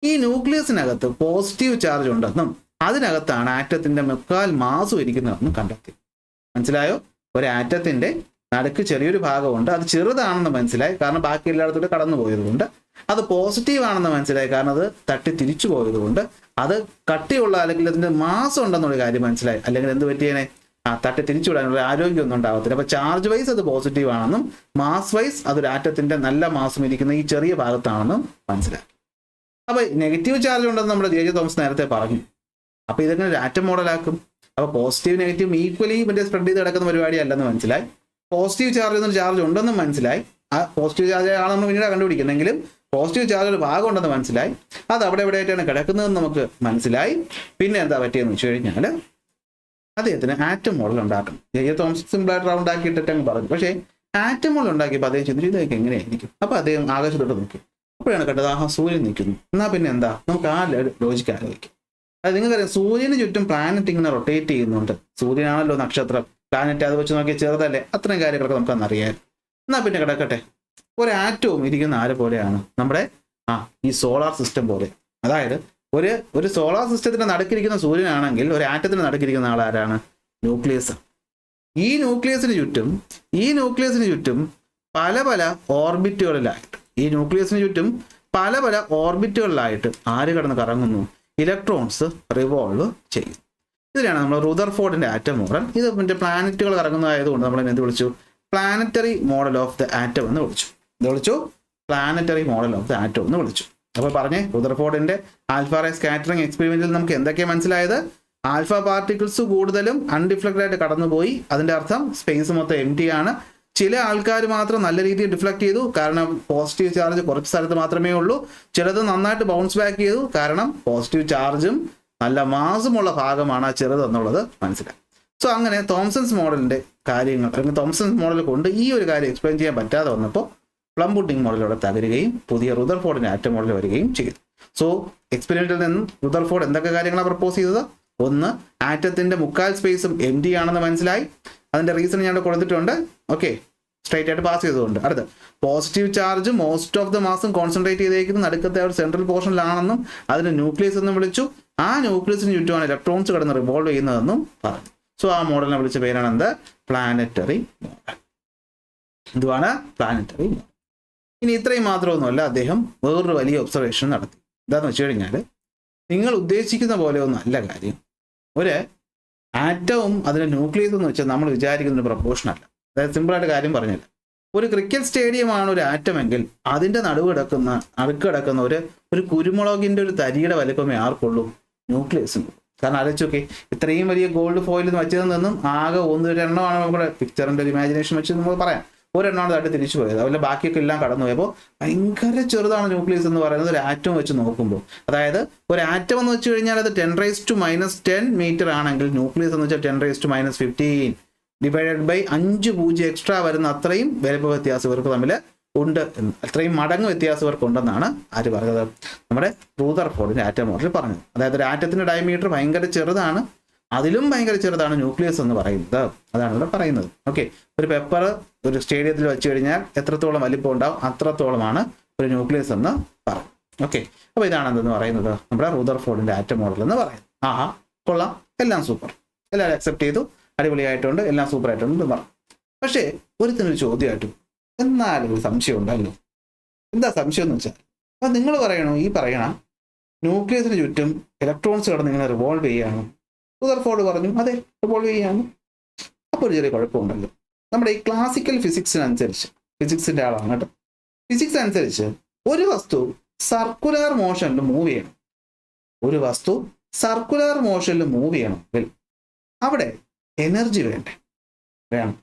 ഈ ന്യൂക്ലിയസിനകത്ത് പോസിറ്റീവ് ചാർജ് ഉണ്ടെന്നും അതിനകത്താണ് ആറ്റത്തിന്റെ മുക്കാൽ മാസും ഇരിക്കുന്നതെന്നും കണ്ടെത്തി. മനസ്സിലായോ? ഒരു ആറ്റത്തിന്റെ നടുക്ക് ചെറിയൊരു ഭാഗമുണ്ട്, അത് ചെറുതാണെന്ന് മനസ്സിലായി, കാരണം ബാക്കി എല്ലായിടത്തോടെ കടന്നു പോയതുകൊണ്ട്. അത് പോസിറ്റീവ് ആണെന്ന് മനസ്സിലായി, കാരണം അത് തട്ടി തിരിച്ചു പോയതുകൊണ്ട്. അത് കട്ടിയുള്ള അല്ലെങ്കിൽ അതിന്റെ മാസം ഉണ്ടെന്നുള്ള കാര്യം മനസ്സിലായി, അല്ലെങ്കിൽ എന്ത് പറ്റിയേനെ, തട്ടി തിരിച്ചു വിടാനുള്ള ആരോഗ്യമൊന്നും ഉണ്ടാകത്തില്ല. അപ്പൊ ചാർജ് വൈസ് അത് പോസിറ്റീവ് ആണെന്നും മാസ് വൈസ് അതൊരു ആറ്റത്തിന്റെ നല്ല മാസം ഇരിക്കുന്ന ഈ ചെറിയ ഭാഗത്താണെന്നും മനസ്സിലാക്കി. അപ്പൊ നെഗറ്റീവ് ചാർജ് ഉണ്ടെന്ന് നമ്മുടെ ജെ തോമസ് നേരത്തെ പറഞ്ഞു. അപ്പൊ ഇതെങ്ങനെ ഒരു ആറ്റം മോഡലാക്കും? അപ്പൊ പോസിറ്റീവ് നെഗറ്റീവ് ഈക്വലി മറ്റേ സ്പ്രെഡ് ചെയ്ത് കിടക്കുന്ന പരിപാടി അല്ലെന്ന് മനസ്സിലായി. പോസിറ്റീവ് ചാർജ് എന്നൊരു ചാർജ് ഉണ്ടെന്നും മനസ്സിലായി. ആ പോസിറ്റീവ് ചാർജ് ആണെന്ന് പിന്നീട് കണ്ടുപിടിക്കുന്നെങ്കിലും പോസിറ്റീവ് ചാർജ് ഒരു ഭാഗം ഉണ്ടെന്ന് മനസ്സിലായി. അത് അവിടെ എവിടെയായിട്ടാണ് കിടക്കുന്നതെന്ന് നമുക്ക് മനസ്സിലായി. പിന്നെ എന്താ പറ്റിയെന്ന് വെച്ച് കഴിഞ്ഞാൽ അദ്ദേഹത്തിന് ആറ്റം മോഡൽ ഉണ്ടാക്കണം. ജെ തോമസ് സിമ്പിളായിട്ട് റൗണ്ട് ആക്കിയിട്ടിട്ട് അങ്ങ് പറഞ്ഞു. പക്ഷേ ആറ്റം മോഡൽ ഉണ്ടാക്കിയപ്പോൾ അദ്ദേഹം ചിന്തിച്ചു ഇതൊക്കെ എങ്ങനെയായിരിക്കും. അപ്പൊ അദ്ദേഹം ആകാശത്തോട്ട് നോക്കി. അപ്പോഴാണ് കേട്ടത് സൂര്യൻ നിൽക്കുന്നു. എന്നാൽ പിന്നെ എന്താ, നമുക്ക് ആ ലോജിക്ക് ആലോചിക്കും. അത് നിങ്ങൾക്കറിയാം, സൂര്യന് ചുറ്റും പ്ലാനറ്റ് ഇങ്ങനെ റൊട്ടേറ്റ് ചെയ്യുന്നുണ്ട്. സൂര്യനാണല്ലോ നക്ഷത്രം, പ്ലാനറ്റ് അത് വെച്ച് നോക്കിയാൽ ചെറുതല്ലേ. അത്രയും കാര്യങ്ങളൊക്കെ നമുക്കന്നറിയാം. എന്നാൽ പിന്നെ കിടക്കട്ടെ, ഒരു ആറ്റവും ഇരിക്കുന്ന ആരെ പോലെയാണ്, നമ്മുടെ ഈ സോളാർ സിസ്റ്റം പോലെ. അതായത് ഒരു സോളാർ സിസ്റ്റത്തിന്റെ നടുക്കിരിക്കുന്ന സൂര്യനാണെങ്കിൽ ഒരു ആറ്റത്തിന് നടുക്കിരിക്കുന്ന ആളാരാണ്, ന്യൂക്ലിയസ്. ഈ ന്യൂക്ലിയസിന് ചുറ്റും പല പല ഓർബിറ്റുകളിലായിട്ട് ആര് കിടന്ന് കറങ്ങുന്നു, ഇലക്ട്രോൺസ് റിവോൾവ് ചെയ്യും. ഇതിനാണ് നമ്മൾ റുദർഫോർഡിന്റെ ആറ്റം മോഡൽ. ഇത് മറ്റേ പ്ലാനറ്റുകൾ കറങ്ങുന്നതായതുകൊണ്ട് നമ്മൾ എന്ത് വിളിച്ചു, planetary model of the atom എന്ന് വിളിച്ചു. Planetary model of the atom എന്ന് വിളിച്ചു. അപ്പോൾ പറഞ്ഞേ, റുദർഫോർഡിന്റെ ആൽഫ റേ സ്കാറ്ററിംഗ് എക്സ്പെരിമെന്റിൽ നമുക്ക് എന്തൊക്കെയാണ് മനസ്സിലായത്? ആൽഫ പാർട്ടിക്കിൾസ് കൂടുതലും അൺഡിഫ്ലക്റ്റഡ് ആയിട്ട് കടന്നുപോയി. അതിന്റെ അർത്ഥം സ്പേസ് മൊത്തം എംറ്റി ആണ്. ചില ആൾക്കാർ മാത്രം നല്ല രീതിയിൽ ഡിഫ്ലക്ട് ചെയ്തു, കാരണം പോസിറ്റീവ് ചാർജ് കുറച്ച് സ്ഥലത്ത് മാത്രമേ ഉള്ളൂ. ചിലത് നന്നായിട്ട് ബൗൺസ് ബാക്ക് ചെയ്തു, കാരണം പോസിറ്റീവ് ചാർജും നല്ല മാസുമുള്ള ഭാഗമാണ് ആ ചെറുതെന്നുള്ളത് മനസ്സിലായി. സോ അങ്ങനെ തോംസൺസ് മോഡലിന്റെ കാര്യങ്ങൾ, അല്ലെങ്കിൽ തോംസൺസ് മോഡൽ കൊണ്ട് ഈ ഒരു കാര്യം എക്സ്പ്ലെയിൻ ചെയ്യാൻ പറ്റാതെ വന്നപ്പോൾ പ്ലം പുഡിംഗ് മോഡലോടെ തകരുകയും പുതിയ റുദർഫോർഡിന്റെ ആറ്റം മോഡൽ വരികയും ചെയ്തു. സോ എക്സ്പെരിമെന്റിൽ നിന്നും റുദർഫോർഡ് എന്തൊക്കെ കാര്യങ്ങളാണ് പ്രപ്പോസ് ചെയ്തത്? ഒന്ന്, ആറ്റത്തിന്റെ മുക്കാൽ സ്പേസും എംറ്റി ആണെന്ന് മനസ്സിലായി. അതിന്റെ റീസൺ ഞാൻ കൊടുത്തിട്ടുണ്ട്. ഓക്കെ, സ്ട്രൈറ്റ് ആയിട്ട് പാസ് ചെയ്തുകൊണ്ട്. അടുത്ത്, positive charge most of the മാസും കോൺസെൻട്രേറ്റ് ചെയ്തേക്കുന്നത് നടുക്കത്തെ ഒരു സെൻട്രൽ പോർഷനിലാണെന്നും അതിന് ന്യൂക്ലിയസ് എന്നും വിളിച്ചു. ആ ന്യൂക്ലിയസിന് ചുറ്റുമാണ് ഇലക്ട്രോൺസ് കിടന്ന് റിവോൾവ് ചെയ്യുന്നതെന്നും പറഞ്ഞു. സോ ആ മോഡലിനെ വിളിച്ച പേരാണ് എന്ത്? Planetary model. എന്തുവാണ്? Planetary model. ഇനി ഇത്രയും മാത്രമൊന്നുമല്ല, അദ്ദേഹം വേറൊരു വലിയ ഒബ്സർവേഷൻ നടത്തി. എന്താന്ന് വെച്ച് കഴിഞ്ഞാൽ, നിങ്ങൾ ഉദ്ദേശിക്കുന്ന പോലെ ഒന്നും അല്ല കാര്യം. ഒരു ആറ്റവും അതിന്റെ ന്യൂക്ലിയസ് എന്ന് വെച്ചാൽ നമ്മൾ വിചാരിക്കുന്ന ഒരു പ്രപ്പോർഷൻ അല്ല. അതായത് സിമ്പിളായിട്ട് കാര്യം പറഞ്ഞില്ല, ഒരു ക്രിക്കറ്റ് സ്റ്റേഡിയമാണ് ഒരു ആറ്റമെങ്കിൽ അതിന്റെ നടുക്ക് കിടക്കുന്ന ഒരു കുരുമുളകിന്റെ ഒരു തരിയുടെ വലിപ്പമേ ആർക്കുള്ളൂ? ന്യൂക്ലിയസിന്. കാരണം ആലോചിച്ചോക്കെ, ഇത്രയും വലിയ ഗോൾഡ് ഫോയിൽ വെച്ചതിൽ നിന്നും ആകെ ഒരെണ്ണമാണ് നമ്മുടെ പിക്ചറിന്റെ ഒരു ഇമാജിനേഷൻ വെച്ച് നമുക്ക് പറയാം, ഒരെണ്ണമാണ് തട്ടി തിരിച്ചു പോയത്. അതുപോലെ ബാക്കിയൊക്കെ എല്ലാം കടന്നു പോയപ്പോൾ ഭയങ്കര ചെറുതാണ് ന്യൂക്ലിയസ് എന്ന് പറയുന്നത് ഒരു ആറ്റം വെച്ച് നോക്കുമ്പോൾ. അതായത് ഒരു ആറ്റം എന്ന് വെച്ച് കഴിഞ്ഞാൽ അത് 10⁻⁻10 മീറ്റർ ആണെങ്കിൽ ന്യൂക്ലിയസ് എന്ന് വെച്ചാൽ 10⁻15 ഡിവൈഡഡ് ബൈ 5 പൂജ്യം എക്സ്ട്രാ വരുന്ന അത്രയും വലിപ്പ വ്യത്യാസം ഇവർക്ക് തമ്മിൽ ഉണ്ട്, അത്രയും മടങ്ങ് വ്യത്യാസം ഇവർക്ക് ഉണ്ടെന്നാണ് ആര് പറഞ്ഞത്? നമ്മുടെ റുദർഫോർഡിന്റെ ആറ്റം മോഡൽ പറഞ്ഞത്. അതായത് ഒരു ആറ്റത്തിന്റെ ഡയമീറ്റർ ഭയങ്കര ചെറുതാണ്, അതിലും ഭയങ്കര ചെറുതാണ് ന്യൂക്ലിയസ് എന്ന് പറയുന്നത്. അതാണ് ഇവിടെ പറയുന്നത്. ഓക്കെ, ഒരു പെപ്പർ ഒരു സ്റ്റേഡിയത്തിൽ വെച്ച് കഴിഞ്ഞാൽ എത്രത്തോളം വലിപ്പം ഉണ്ടാവും അത്രത്തോളമാണ് ഒരു ന്യൂക്ലിയസ് എന്ന് പറയും. ഓക്കെ, അപ്പൊ ഇതാണ് എന്തെന്ന് പറയുന്നത്? നമ്മുടെ റുദർഫോർഡിന്റെ ആറ്റം മോഡൽ എന്ന് പറയുന്നത്. കൊള്ളാം, എല്ലാം സൂപ്പർ, എല്ലാവരും അക്സെപ്റ്റ് ചെയ്തു, അടിപൊളിയായിട്ടുണ്ട്, എല്ലാം സൂപ്പർ ആയിട്ടുണ്ട് പറഞ്ഞു. പക്ഷേ ഒരുത്തിനൊരു ചോദ്യമായിട്ട് എന്നാലും ഒരു സംശയം ഉണ്ടല്ലോ. എന്താ സംശയം എന്ന് വെച്ചാൽ, അപ്പൊ നിങ്ങൾ പറയണോ ഈ പറയണ ന്യൂക്ലിയസിന് ചുറ്റും ഇലക്ട്രോൺസ് കിടന്ന് ഇങ്ങനെ റിവോൾവ് ചെയ്യാണ്? റുദർഫോർഡ് പറഞ്ഞു അതെ, റിവോൾവ് ചെയ്യാണ്. അപ്പോൾ ഒരു ചെറിയ കുഴപ്പമുണ്ടല്ലോ. നമ്മുടെ ഈ ക്ലാസിക്കൽ ഫിസിക്സിനനുസരിച്ച്, ഫിസിക്സിന്റെ ആളാണ് കേട്ടോ, ഫിസിക്സ് അനുസരിച്ച് ഒരു വസ്തു സർക്കുലർ മോഷനിൽ മൂവ് ചെയ്യണം. ഒരു വസ്തു സർക്കുലർ മോഷനിൽ മൂവ് ചെയ്യണമെങ്കിൽ അവിടെ എനർജി വേണം,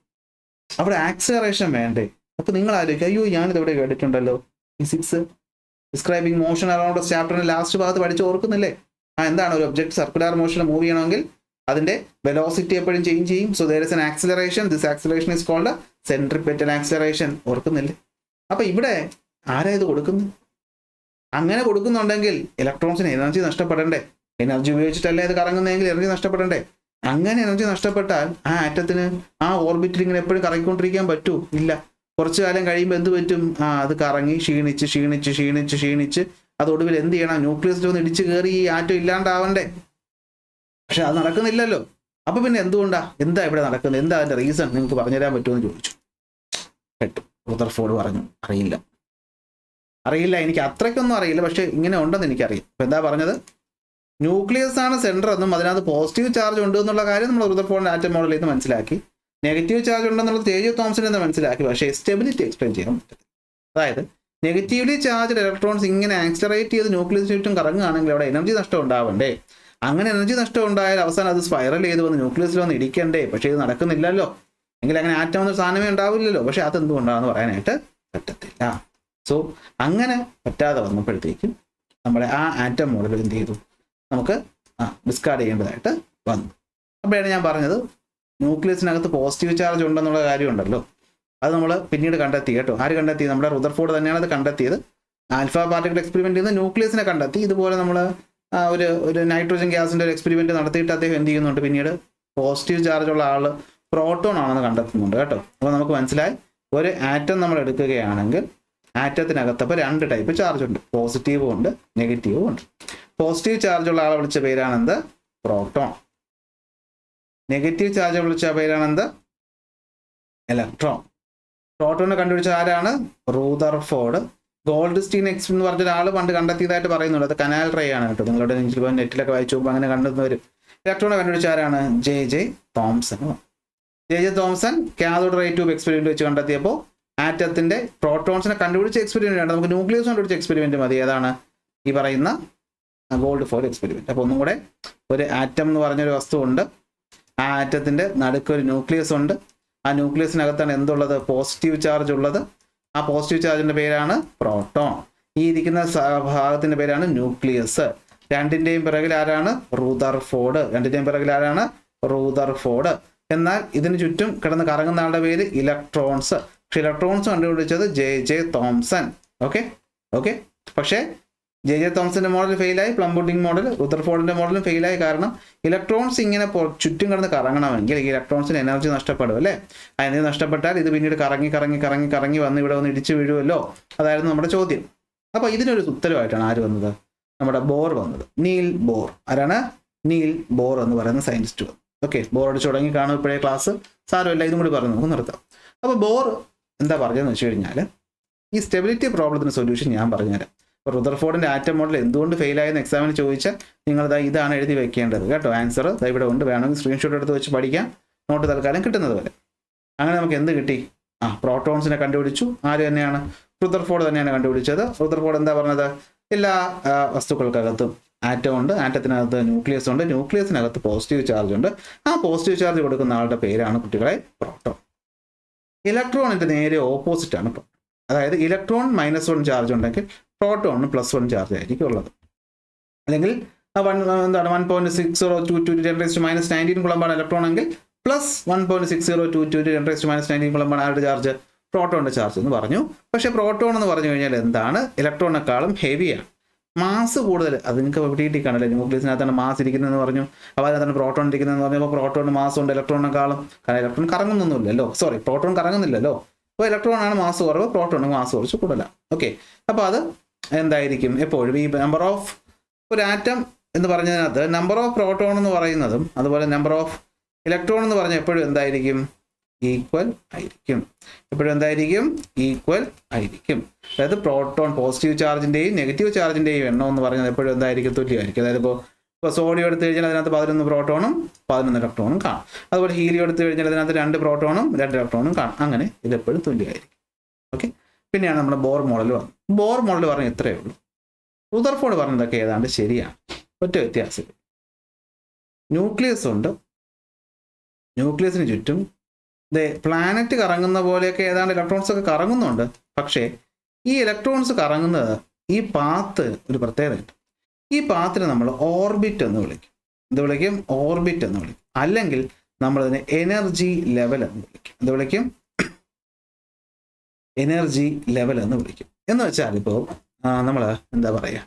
അവിടെ ആക്സിലറേഷൻ വേണ്ടേ? അപ്പൊ നിങ്ങൾ ആലോചിക്കുക, അയ്യോ ഞാനിത് ഇവിടെ കേട്ടിട്ടുണ്ടല്ലോ, ഫിസിക്സ് ഡിസ്ക്രൈബിങ് മോഷൻ അറൗണ്ട് ചാപ്റ്ററിന്റെ ലാസ്റ്റ് ഭാഗത്ത് പഠിച്ച് ഓർക്കുന്നില്ലേ? എന്താണ് ഒരു ഒബ്ജക്ട് സർക്കുലർ മോഷൻ മൂവ് ചെയ്യണമെങ്കിൽ അതിന്റെ വെലോസിറ്റി എപ്പോഴും ചേഞ്ച് ചെയ്യും. So there is an acceleration. This acceleration is called centripetal acceleration. ഓർക്കുന്നില്ലേ? അപ്പൊ ഇവിടെ ആരാ ഇത് കൊടുക്കുന്നു? അങ്ങനെ കൊടുക്കുന്നുണ്ടെങ്കിൽ ഇലക്ട്രോൺസിന് എനർജി നഷ്ടപ്പെടണ്ടേ? എനർജി ഉപയോഗിച്ചിട്ടല്ലേ ഇത് കറങ്ങുന്നതെങ്കിൽ എനർജി നഷ്ടപ്പെടണ്ടേ? അങ്ങനെ എനർജി നഷ്ടപ്പെട്ടാൽ ആ ആറ്റത്തിന് ആ ഓർബിറ്റിൽ ഇങ്ങനെ എപ്പോഴും കറങ്ങിക്കൊണ്ടിരിക്കാൻ പറ്റൂ? ഇല്ല. കുറച്ചു കാലം കഴിയുമ്പോൾ എന്ത് പറ്റും? അത് കറങ്ങി ക്ഷീണിച്ച് ക്ഷീണിച്ച് ക്ഷീണിച്ച് ക്ഷീണിച്ച് അത് ഒടുവിൽ എന്ത് ചെയ്യണം? ന്യൂക്ലിയസിൽ ഒന്ന് ഇടിച്ചു കയറി ഈ ആറ്റം ഇല്ലാണ്ടാവണ്ടേ? പക്ഷെ അത് നടക്കുന്നില്ലല്ലോ. അപ്പൊ പിന്നെ എന്തുകൊണ്ടാ? എന്താ ഇവിടെ നടക്കുന്നത്? എന്താ അതിന്റെ റീസൺ? നിങ്ങൾക്ക് പറഞ്ഞുതരാൻ പറ്റുമെന്ന് ചോദിച്ചു. കേട്ടു. റുദർഫോർഡ് പറഞ്ഞു അറിയില്ല, എനിക്ക് അത്രയ്ക്കൊന്നും അറിയില്ല, പക്ഷെ ഇങ്ങനെ ഉണ്ടെന്ന് എനിക്കറിയാം. അപ്പൊ എന്താ പറഞ്ഞത്? ന്യൂക്ലിയസ് ആണ് സെൻറ്റർ എന്നും അതിനകത്ത് പോസിറ്റീവ് ചാർജ് ഉണ്ട് എന്നുള്ള കാര്യം നമ്മൾ റുദർഫോർഡിന്റെ ആറ്റം മോഡലിൽ നിന്ന് മനസ്സിലാക്കി. നെഗറ്റീവ് ചാർജ് ഉണ്ടെന്നുള്ളത് ജെ തോംസൺ എന്ന് മനസ്സിലാക്കി. പക്ഷേ സ്റ്റെബിലിറ്റി എക്സ്പ്ലെയിൻ ചെയ്യാൻ പറ്റില്ല. അതായത് നെഗറ്റീവ്ലി ചാർജ് ഇലക്ട്രോൺസ് ഇങ്ങനെ ആക്സിലറേറ്റ് ചെയ്ത് ന്യൂക്ലിയസ് ചുറ്റും കറങ്ങുകയാണെങ്കിൽ അവിടെ എനർജി നഷ്ടം ഉണ്ടാവണ്ടേ? അങ്ങനെ എനർജി നഷ്ടം ഉണ്ടായാൽ അവസാനം അത് സ്പൈറൽ ചെയ്ത് വന്ന് ന്യൂക്ലിയസിൽ വന്ന് ഇടിക്കണ്ടേ? പക്ഷേ ഇത് നടക്കുന്നില്ലല്ലോ. എങ്കിൽ അങ്ങനെ ആറ്റം എന്നൊരു സാധനമേ ഉണ്ടാവില്ലല്ലോ. പക്ഷെ അതെന്തുകൊണ്ടാണെന്ന് പറയാനായിട്ട് പറ്റത്തില്ല. സോ അങ്ങനെ പറ്റാതെ വന്നപ്പോഴത്തേക്കും നമ്മുടെ ആ ആറ്റം മോഡൽ എന്ത് ചെയ്തു? നമുക്ക് ഡിസ്കാർഡ് ചെയ്യേണ്ടതായിട്ട് വന്നു. അപ്പോഴാണ് ഞാൻ പറഞ്ഞത് ന്യൂക്ലിയസിനകത്ത് പോസിറ്റീവ് ചാർജ് ഉണ്ടെന്നുള്ള കാര്യമുണ്ടല്ലോ, അത് നമ്മൾ പിന്നീട് കണ്ടെത്തി കേട്ടോ. ആര് കണ്ടെത്തി? നമ്മുടെ റുദർഫോർഡ് തന്നെയാണ് അത് കണ്ടെത്തിയത്. ആൽഫ പാർട്ടിക്കിൾ എക്സ്പെരിമെന്റ് ചെയ്യുന്ന ന്യൂക്ലിയസിനെ കണ്ടെത്തി. ഇതുപോലെ നമ്മൾ ഒരു നൈട്രോജൻ ഗ്യാസിന്റെ ഒരു എക്സ്പെരിമെന്റ് നടത്തിയിട്ട് അദ്ദേഹം എന്ത് ചെയ്യുന്നുണ്ട്? പിന്നീട് പോസിറ്റീവ് ചാർജ് ഉള്ള ആള് പ്രോട്ടോൺ ആണെന്ന് കണ്ടെത്തുന്നുണ്ട് കേട്ടോ. അപ്പോൾ നമുക്ക് മനസ്സിലായി, ഒരു ആറ്റം നമ്മൾ എടുക്കുകയാണെങ്കിൽ ആറ്റത്തിനകത്ത് അപ്പോൾ 2 ടൈപ്പ് ചാർജ് ഉണ്ട്. പോസിറ്റീവും ഉണ്ട്, നെഗറ്റീവും ഉണ്ട്. പോസിറ്റീവ് ചാർജ് ഉള്ള ആളെ വിളിച്ച പേരാണെന്ത്? പ്രോട്ടോൺ. നെഗറ്റീവ് ചാർജ് വിളിച്ച പേരാണെന്ത്? ഇലക്ട്രോൺ. പ്രോട്ടോണിനെ കണ്ടുപിടിച്ച ആരാണ്? റുദർഫോർഡ്. ഗോൾഡ്സ്റ്റീൻ എക്സ് എന്ന് പറഞ്ഞ ഒരാൾ പണ്ട് കണ്ടെത്തിയതായിട്ട് പറയുന്നുണ്ട്. അത് കനാൽ റേ ആണ് കേട്ടോ. നിങ്ങളുടെ നെറ്റിലൊക്കെ വായിച്ചു പോകുമ്പോൾ അങ്ങനെ കണ്ടെത്തുന്നവരും. ഇലക്ട്രോണെ കണ്ടുപിടിച്ച ആരാണ്? J Thomson. J Thomson cathode ray tube experiment വെച്ച് കണ്ടെത്തിയപ്പോൾ ആറ്റത്തിന്റെ പ്രോട്ടോൺസിനെ കണ്ടുപിടിച്ച എക്സ്പെരിമെന്റ് ആണ്. നമുക്ക് ന്യൂക്ലിയസ് കണ്ടുപിടിച്ച എക്സ്പെരിമെന്റ് മതി. ഏതാണ്? ഈ പറയുന്ന ഗോൾഡ് ഫോർ എക്സ്പെരിമെന്റ്. അപ്പോൾ ഒന്നും കൂടെ, ഒരു ആറ്റം എന്ന് പറഞ്ഞൊരു വസ്തു ഉണ്ട്. ആ ആറ്റത്തിന്റെ നടുക്ക് ഒരു ന്യൂക്ലിയസ് ഉണ്ട്. ആ ന്യൂക്ലിയസിനകത്താണ് എന്തുള്ളത്? പോസിറ്റീവ് ചാർജ് ഉള്ളത്. ആ പോസിറ്റീവ് ചാർജിന്റെ പേരാണ് പ്രോട്ടോൺ. ഈ ഇരിക്കുന്ന ഭാഗത്തിന്റെ പേരാണ് ന്യൂക്ലിയസ്. രണ്ടിന്റെയും പിറകിൽ ആരാണ്? റുദർഫോർഡ്. എന്നാൽ ഇതിന് ചുറ്റും കിടന്ന് കറങ്ങുന്ന ആളുടെ പേര് ഇലക്ട്രോൺസ്. പക്ഷെ ഇലക്ട്രോൺസ് കണ്ടുപിടിച്ചത് ജെ തോംസൺ. ഓക്കെ. പക്ഷേ ജെ തോംസന്റെ മോഡൽ ഫെയിലായി, പ്ലം പുഡിംഗ് മോഡൽ, റുദർഫോർഡിന്റെ മോഡലും ഫെയിലായി. കാരണം ഇലക്ട്രോൺസ് ഇങ്ങനെ ചുറ്റും കിടന്ന് കറങ്ങണമെങ്കിൽ ഈ ഇലക്ട്രോൺസിന് എനർജി നഷ്ടപ്പെടും അല്ലേ? ആ എനർജി നഷ്ടപ്പെട്ടാൽ ഇത് പിന്നീട് കറങ്ങി വന്ന് ഇവിടെ വന്ന് ഇടിച്ചു വീഴുമല്ലോ. അതായിരുന്നു നമ്മുടെ ചോദ്യം. അപ്പോൾ ഇതിനൊരു ഉത്തരവായിട്ടാണ് ആര് വന്നത്? നമ്മുടെ ബോർ വന്നത്. Niels Bohr. ആരാണ്? നീൽ ബോർ എന്ന് പറയുന്ന സയന്റിസ്റ്റ് വന്നു. ഓക്കെ, ബോർ അടിച്ചു തുടങ്ങി കാണും ഇപ്പോഴേ ക്ലാസ്. സാരമില്ല, ഇതും കൂടി പറഞ്ഞു നമുക്ക് നിർത്താം. അപ്പോൾ ബോർ എന്താ പറഞ്ഞതെന്ന് വെച്ച് കഴിഞ്ഞാൽ, ഈ സ്റ്റെബിലിറ്റി പ്രോബ്ലത്തിന് സൊല്യൂഷൻ ഞാൻ പറഞ്ഞുതരാം. ഇപ്പോൾ റുദർഫോർഡിന്റെ ആറ്റം മോഡൽ എന്തുകൊണ്ട് ഫെയിലായെന്ന് എക്സാമിന് ചോദിച്ചാൽ നിങ്ങൾ ഇതാണ് എഴുതി വെക്കേണ്ടത് കേട്ടോ. ആൻസർ ഇവിടെ ഉണ്ട്, വേണമെങ്കിൽ സ്ക്രീൻഷോട്ട് എടുത്ത് വെച്ച് പഠിക്കാം, നോട്ട് തൽക്കാലം കിട്ടുന്നത് വരെ. അങ്ങനെ നമുക്ക് എന്ത് കിട്ടി? പ്രോട്ടോൺസിനെ കണ്ടുപിടിച്ചു. ആര് തന്നെയാണ്? റുദർഫോർഡ് തന്നെയാണ് കണ്ടുപിടിച്ചത്. റുദർഫോർഡ് എന്താ പറഞ്ഞത്? എല്ലാ വസ്തുക്കൾക്കകത്തും ആറ്റം ഉണ്ട്. ആറ്റത്തിനകത്ത് ന്യൂക്ലിയസ് ഉണ്ട്. ന്യൂക്ലിയസിനകത്ത് പോസിറ്റീവ് ചാർജ് ഉണ്ട്. ആ പോസിറ്റീവ് ചാർജ് കൊടുക്കുന്ന ആളുടെ പേരാണ് കുട്ടികളെ പ്രോട്ടോൺ. ഇലക്ട്രോണിന്റെ നേരെ ഓപ്പോസിറ്റ് ആണ് പ്രോട്ടോൺ. അതായത് ഇലക്ട്രോൺ -1 ചാർജ് ഉണ്ടെങ്കിൽ പ്രോട്ടോണിന് +1 ചാർജ് ആയിരിക്കും ഉള്ളത്. അല്ലെങ്കിൽ 1.6022 × 10⁻⁻19 കുളമ്പാണ് ഇലക്ട്രോൺ എങ്കിൽ +1.6022 × 10⁻⁻19 കുളമ്പാണ് ആരുടെ ചാർജ്? പ്രോട്ടോണിന്റെ ചാർജ് എന്ന് പറഞ്ഞു. പക്ഷേ പ്രോട്ടോൺ എന്ന് പറഞ്ഞു കഴിഞ്ഞാൽ എന്താണ്? ഇലക്ട്രോണിനെക്കാളും ഹെവിയാണ്, മാസ് കൂടുതൽ. അത് നിങ്ങൾക്ക് പിടികിട്ടി കാണല്ലേ, ന്യൂക്ലിയസിനകത്താണ് മാസ് ഇരിക്കുന്നതെന്ന് പറഞ്ഞു. അപ്പോൾ അതിനകത്താണ് പ്രോട്ടോൺ ഇരിക്കുന്നതെന്ന് പറഞ്ഞപ്പോൾ പ്രോട്ടോണിന് മാസ് ഉണ്ട് ഇലക്ട്രോണിനെക്കാളും. കാരണം ഇലക്ട്രോൺ കറങ്ങുന്നൊന്നുമില്ലല്ലോ, പ്രോട്ടോൺ കറങ്ങുന്നില്ലല്ലോ. അപ്പോൾ ഇലക്ട്രോൺ ആണ് മാസ് കുറവ്, പ്രോട്ടോണിന് മാസ് കുറച്ച് കൂടുതലാണ്. ഓക്കെ, അപ്പോൾ അത് എന്തായിരിക്കും? എപ്പോഴും ഈ നമ്പർ ഓഫ് ഒരു ആറ്റം എന്ന് പറഞ്ഞതിനകത്ത് നമ്പർ ഓഫ് പ്രോട്ടോൺ എന്ന് പറയുന്നതും അതുപോലെ നമ്പർ ഓഫ് ഇലക്ട്രോൺ എന്ന് പറഞ്ഞാൽ എപ്പോഴും എന്തായിരിക്കും? ഈക്വൽ ആയിരിക്കും. എപ്പോഴും എന്തായിരിക്കും? ഈക്വൽ ആയിരിക്കും. അതായത് പ്രോട്ടോൺ പോസിറ്റീവ് ചാർജിന്റെയും നെഗറ്റീവ് ചാർജിന്റെയും എണ്ണം എന്ന് പറഞ്ഞാൽ എപ്പോഴും എന്തായിരിക്കും? തുല്യമായിരിക്കും. അതായത് ഇപ്പോൾ സോഡിയം എടുത്തു കഴിഞ്ഞാൽ അതിനകത്ത് 11 പ്രോട്ടോണും 11 ഇലക്ട്രോണും കാണും. അതുപോലെ ഹീലിയം എടുത്തു കഴിഞ്ഞാൽ അതിനകത്ത് 2 പ്രോട്ടോണും 2 ഇലക്ട്രോണും കാണും. അങ്ങനെ ഇതെപ്പോഴും തുല്യമായിരിക്കും. ഓക്കെ, പിന്നെയാണ് നമ്മുടെ ബോർ മോഡൽ വന്നത്. ബോർ മോഡൽ പറഞ്ഞാൽ ഇത്രയേ ഉള്ളൂ. റുദർഫോർഡ് പറഞ്ഞതൊക്കെ ഏതാണ്ട് ശരിയാണ്. ഒറ്റ വ്യത്യാസം, ന്യൂക്ലിയസ് ഉണ്ട്. ന്യൂക്ലിയസിന് ചുറ്റും പ്ലാനറ്റ് കറങ്ങുന്ന പോലെയൊക്കെ ഏതാണ്ട് ഇലക്ട്രോൺസ് ഒക്കെ കറങ്ങുന്നുണ്ട്. പക്ഷേ ഈ ഇലക്ട്രോൺസ് കറങ്ങുന്നത് ഈ പാത്ത് ഒരു പ്രത്യേകതയുണ്ട്. ഈ പാത്തിനെ നമ്മൾ ഓർബിറ്റ് എന്ന് വിളിക്കും. എന്ത് വിളിക്കും? ഓർബിറ്റ് എന്ന് വിളിക്കും. അല്ലെങ്കിൽ നമ്മളതിനെ എനർജി ലെവൽ എന്ന് വിളിക്കും. എന്ത് വിളിക്കും? എനർജി ലെവൽ എന്ന് വിളിക്കും. എന്ന് വെച്ചാൽ ഇപ്പോൾ നമ്മൾ എന്താ പറയുക,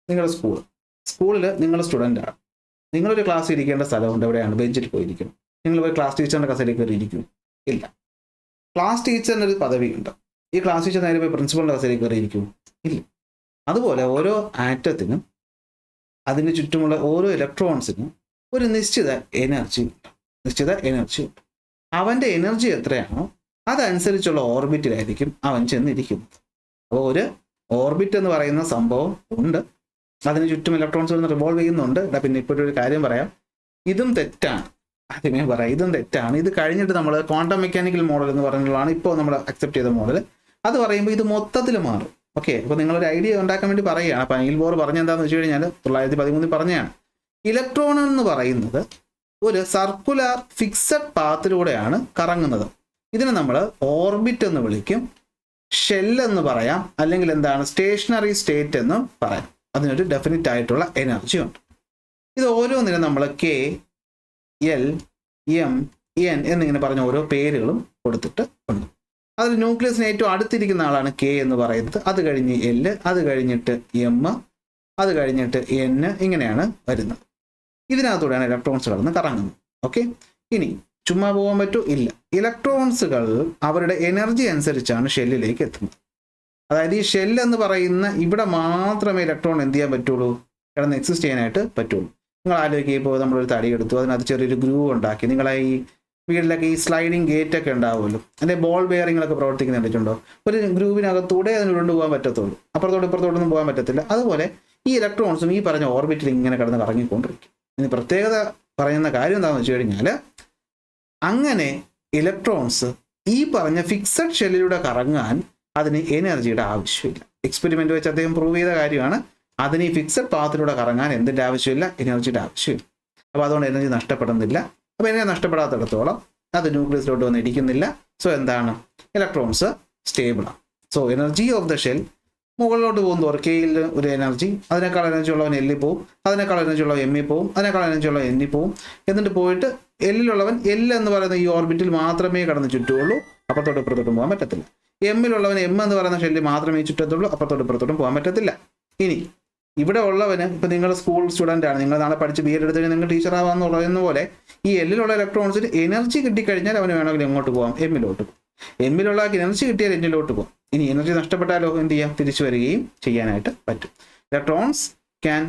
നിങ്ങളുടെ സ്കൂളിൽ നിങ്ങൾ സ്റ്റുഡൻ്റാണ്. നിങ്ങളൊരു ക്ലാസ് ഇരിക്കേണ്ട സ്ഥലമുണ്ട്. എവിടെയാണ്? ബെഞ്ചിൽ പോയിരിക്കണം. നിങ്ങൾ പോയി ക്ലാസ് ടീച്ചറിൻ്റെ കസേരയിൽ കയറി ഇരിക്കും? ഇല്ല. ക്ലാസ് ടീച്ചറിന് ഒരു പദവിയുണ്ട്. ഈ ക്ലാസ് ടീച്ചർ നേരെ പോയി പ്രിൻസിപ്പളിൻ്റെ കസേരയിൽ കയറി ഇരിക്കും? ഇല്ല. അതുപോലെ ഓരോ ആറ്റത്തിനും അതിന് ചുറ്റുമുള്ള ഓരോ ഇലക്ട്രോൺസിനും ഒരു നിശ്ചിത എനർജി ഉണ്ട്. അവൻ്റെ എനർജി എത്രയാണോ അതനുസരിച്ചുള്ള ഓർബിറ്റിലായിരിക്കും അവൻ ചെന്നിരിക്കുന്നത്. അപ്പോൾ ഒരു ഓർബിറ്റ് എന്ന് പറയുന്ന സംഭവം ഉണ്ട്. അതിന് ചുറ്റും ഇലക്ട്രോൺസ് ഒന്ന് റിവോൾവ് ചെയ്യുന്നുണ്ട്. പിന്നെ ഇപ്പോൾ ഒരു കാര്യം പറയാം, ഇതും തെറ്റാണ്. ആദ്യമേ പറയാം, ഇതും തെറ്റാണ്. ഇത് കഴിഞ്ഞിട്ട് നമ്മൾ ക്വാണ്ടം മെക്കാനിക്കൽ മോഡൽ എന്ന് പറഞ്ഞുള്ളതാണ് ഇപ്പോൾ നമ്മൾ അക്സെപ്റ്റ് ചെയ്ത മോഡൽ. അത് പറയുമ്പോൾ ഇത് മൊത്തത്തിൽ മാറും. ഓക്കെ, അപ്പോൾ നിങ്ങളൊരു ഐഡിയ ഉണ്ടാക്കാൻ വേണ്ടി പറയുകയാണ്. അപ്പോൾ അനിൽ ബോർ പറഞ്ഞെന്താണെന്ന് വെച്ച് കഴിഞ്ഞാൽ 1913 പറഞ്ഞതാണ്, ഇലക്ട്രോൺ എന്ന് പറയുന്നത് ഒരു സർക്കുലർ ഫിക്സഡ് പാത്തിലൂടെയാണ് കറങ്ങുന്നത്. ഇതിനെ നമ്മൾ ഓർബിറ്റ് എന്ന് വിളിക്കും, ഷെൽ എന്ന് പറയാം, അല്ലെങ്കിൽ എന്താണ് സ്റ്റേഷനറി സ്റ്റേറ്റ് എന്ന് പറയാം. അതിനൊരു ഡെഫിനിറ്റ് ആയിട്ടുള്ള എനർജി ഉണ്ട്. ഇത് ഓരോന്നിനും നമ്മൾ കെ, എൽ, എം, എൻ എന്നിങ്ങനെ പറഞ്ഞ ഓരോ പേരുകളും കൊടുത്തിട്ട് ഉണ്ട്. അതിൽ ന്യൂക്ലിയസിന് ഏറ്റവും അടുത്തിരിക്കുന്ന ആളാണ് കെ എന്ന് പറയുന്നത്. അത് കഴിഞ്ഞ് എൽ, അത് കഴിഞ്ഞിട്ട് എം, അത് കഴിഞ്ഞിട്ട് എൻ, ഇങ്ങനെയാണ് വരുന്നത്. ഇതിനകത്തൂടെയാണ് ഇലക്ട്രോൺസ് കടന്ന് കറങ്ങുന്നത്. ഓക്കെ, ഇനി ചുമ്മാ പോകാൻ പറ്റൂ? ഇല്ല. ഇലക്ട്രോൺസുകൾ അവരുടെ എനർജി അനുസരിച്ചാണ് ഷെല്ലിലേക്ക് എത്തുന്നത്. അതായത് ഈ ഷെൽ എന്ന് പറയുന്ന ഇവിടെ മാത്രമേ ഇലക്ട്രോൺ എന്ത് ചെയ്യാൻ പറ്റുള്ളൂ? കിടന്ന് എക്സിസ്റ്റ് ചെയ്യാനായിട്ട് പറ്റുള്ളൂ. നിങ്ങൾ ആലോചിക്കുക, ഇപ്പോൾ നമ്മളൊരു തടി എടുത്തു, അതിനകത്ത് ചെറിയൊരു ഗ്രൂവ് ഉണ്ടാക്കി. നിങ്ങളെ ഈ വീട്ടിലൊക്കെ ഈ സ്ലൈഡിങ് ഗേറ്റ് ഒക്കെ ഉണ്ടാവുമല്ലോ, അതിൻ്റെ ബോൾ ബെയറിങ്ങളൊക്കെ പ്രവർത്തിക്കുന്ന കണ്ടിട്ടുണ്ടോ? ഒരു ഗ്രൂവിനകത്തൂടെ അതിന് ഉരുണ്ട് പോകാൻ പറ്റത്തുള്ളൂ, അപ്പുറത്തോട്ട് ഇപ്പുറത്തോട്ടൊന്നും പോകാൻ പറ്റത്തില്ല. അതുപോലെ ഈ ഇലക്ട്രോൺസും ഈ പറഞ്ഞ ഓർബിറ്റിൽ ഇങ്ങനെ കിടന്ന് കറങ്ങിക്കൊണ്ടിരിക്കും. ഇനി പ്രത്യേകത പറയുന്ന കാര്യം എന്താണെന്ന് വെച്ച് കഴിഞ്ഞാൽ, അങ്ങനെ ഇലക്ട്രോൺസ് ഈ പറഞ്ഞ ഫിക്സഡ് ഷെല്ലിലൂടെ കറങ്ങാൻ അതിന് എനർജിയുടെ ആവശ്യമില്ല. എക്സ്പെരിമെന്റ് വെച്ച് അദ്ദേഹം പ്രൂവ് ചെയ്ത കാര്യമാണ്. അതിന് ഈ ഫിക്സഡ് പാത്തിലൂടെ കറങ്ങാൻ എന്തിൻ്റെ ആവശ്യമില്ല? എനർജിയുടെ ആവശ്യമില്ല. അപ്പോൾ അതുകൊണ്ട് എനർജി നഷ്ടപ്പെടുന്നില്ല. അപ്പോൾ എനർജി നഷ്ടപ്പെടാത്തിടത്തോളം അത് ന്യൂക്ലിയസിലോട്ട് വന്ന് ഇടിക്കുന്നില്ല. സോ എന്താണ്? ഇലക്ട്രോൺസ് സ്റ്റേബിളാണ്. So energy of the shell മുകളിലോട്ട് പോകുമ്പോൾ കെയിൽ ഒരു എനർജി, അതിനേക്കാൾ എനർജി ഉള്ളവൻ എല്ലിൽ പോവും, അതിനേക്കാൾ എനർജി ഉള്ളവൻ എമ്മിൽ പോവും, അതിനേക്കാൾ എനർജി ഉള്ളവൻ എന്നിൽ പോവും. എന്നിട്ട് പോയിട്ട് എല്ലിലുള്ളവൻ എൽ എന്ന് പറയുന്ന ഈ ഓർബിറ്റിൽ മാത്രമേ കടന്ന് ചുറ്റുള്ളൂ, അപ്പുറത്തോട്ട് ഇപ്പുറത്തോട്ടും പോകാൻ പറ്റത്തില്ല. എമ്മിലുള്ളവൻ എം എന്ന് പറയുന്ന ഷെല്ലിൽ മാത്രമേ ചുറ്റത്തുള്ളൂ, അപ്പുറത്തോട്ട് ഇപ്പുറത്തോട്ടും പോകാൻ പറ്റത്തില്ല. ഇനി ഇവിടെ ഉള്ളവന്, ഇപ്പം നിങ്ങൾ സ്കൂൾ സ്റ്റുഡൻ്റ് ആണ്, നിങ്ങൾ നാളെ പഠിച്ച് ബി എഡ് എടുത്ത് കഴിഞ്ഞാൽ നിങ്ങൾ ടീച്ചർ ആവാമെന്നുള്ളതെന്ന പോലെ ഈ എല്ലിലുള്ള ഇലക്ട്രോൺസിന് എനർജി കിട്ടിക്കഴിഞ്ഞാൽ അവന് വേണമെങ്കിൽ എങ്ങോട്ട് പോകാം? എമ്മിലോട്ട് പോകും. എമ്മിലുള്ള എനർജി കിട്ടിയാൽ എന്നിലോട്ട് പോകും. ഇനി എനർജി നഷ്ടപ്പെട്ടാലോ എന്ത് ചെയ്യാം? തിരിച്ചു വരികയും ചെയ്യാനായിട്ട് പറ്റും. Electrons can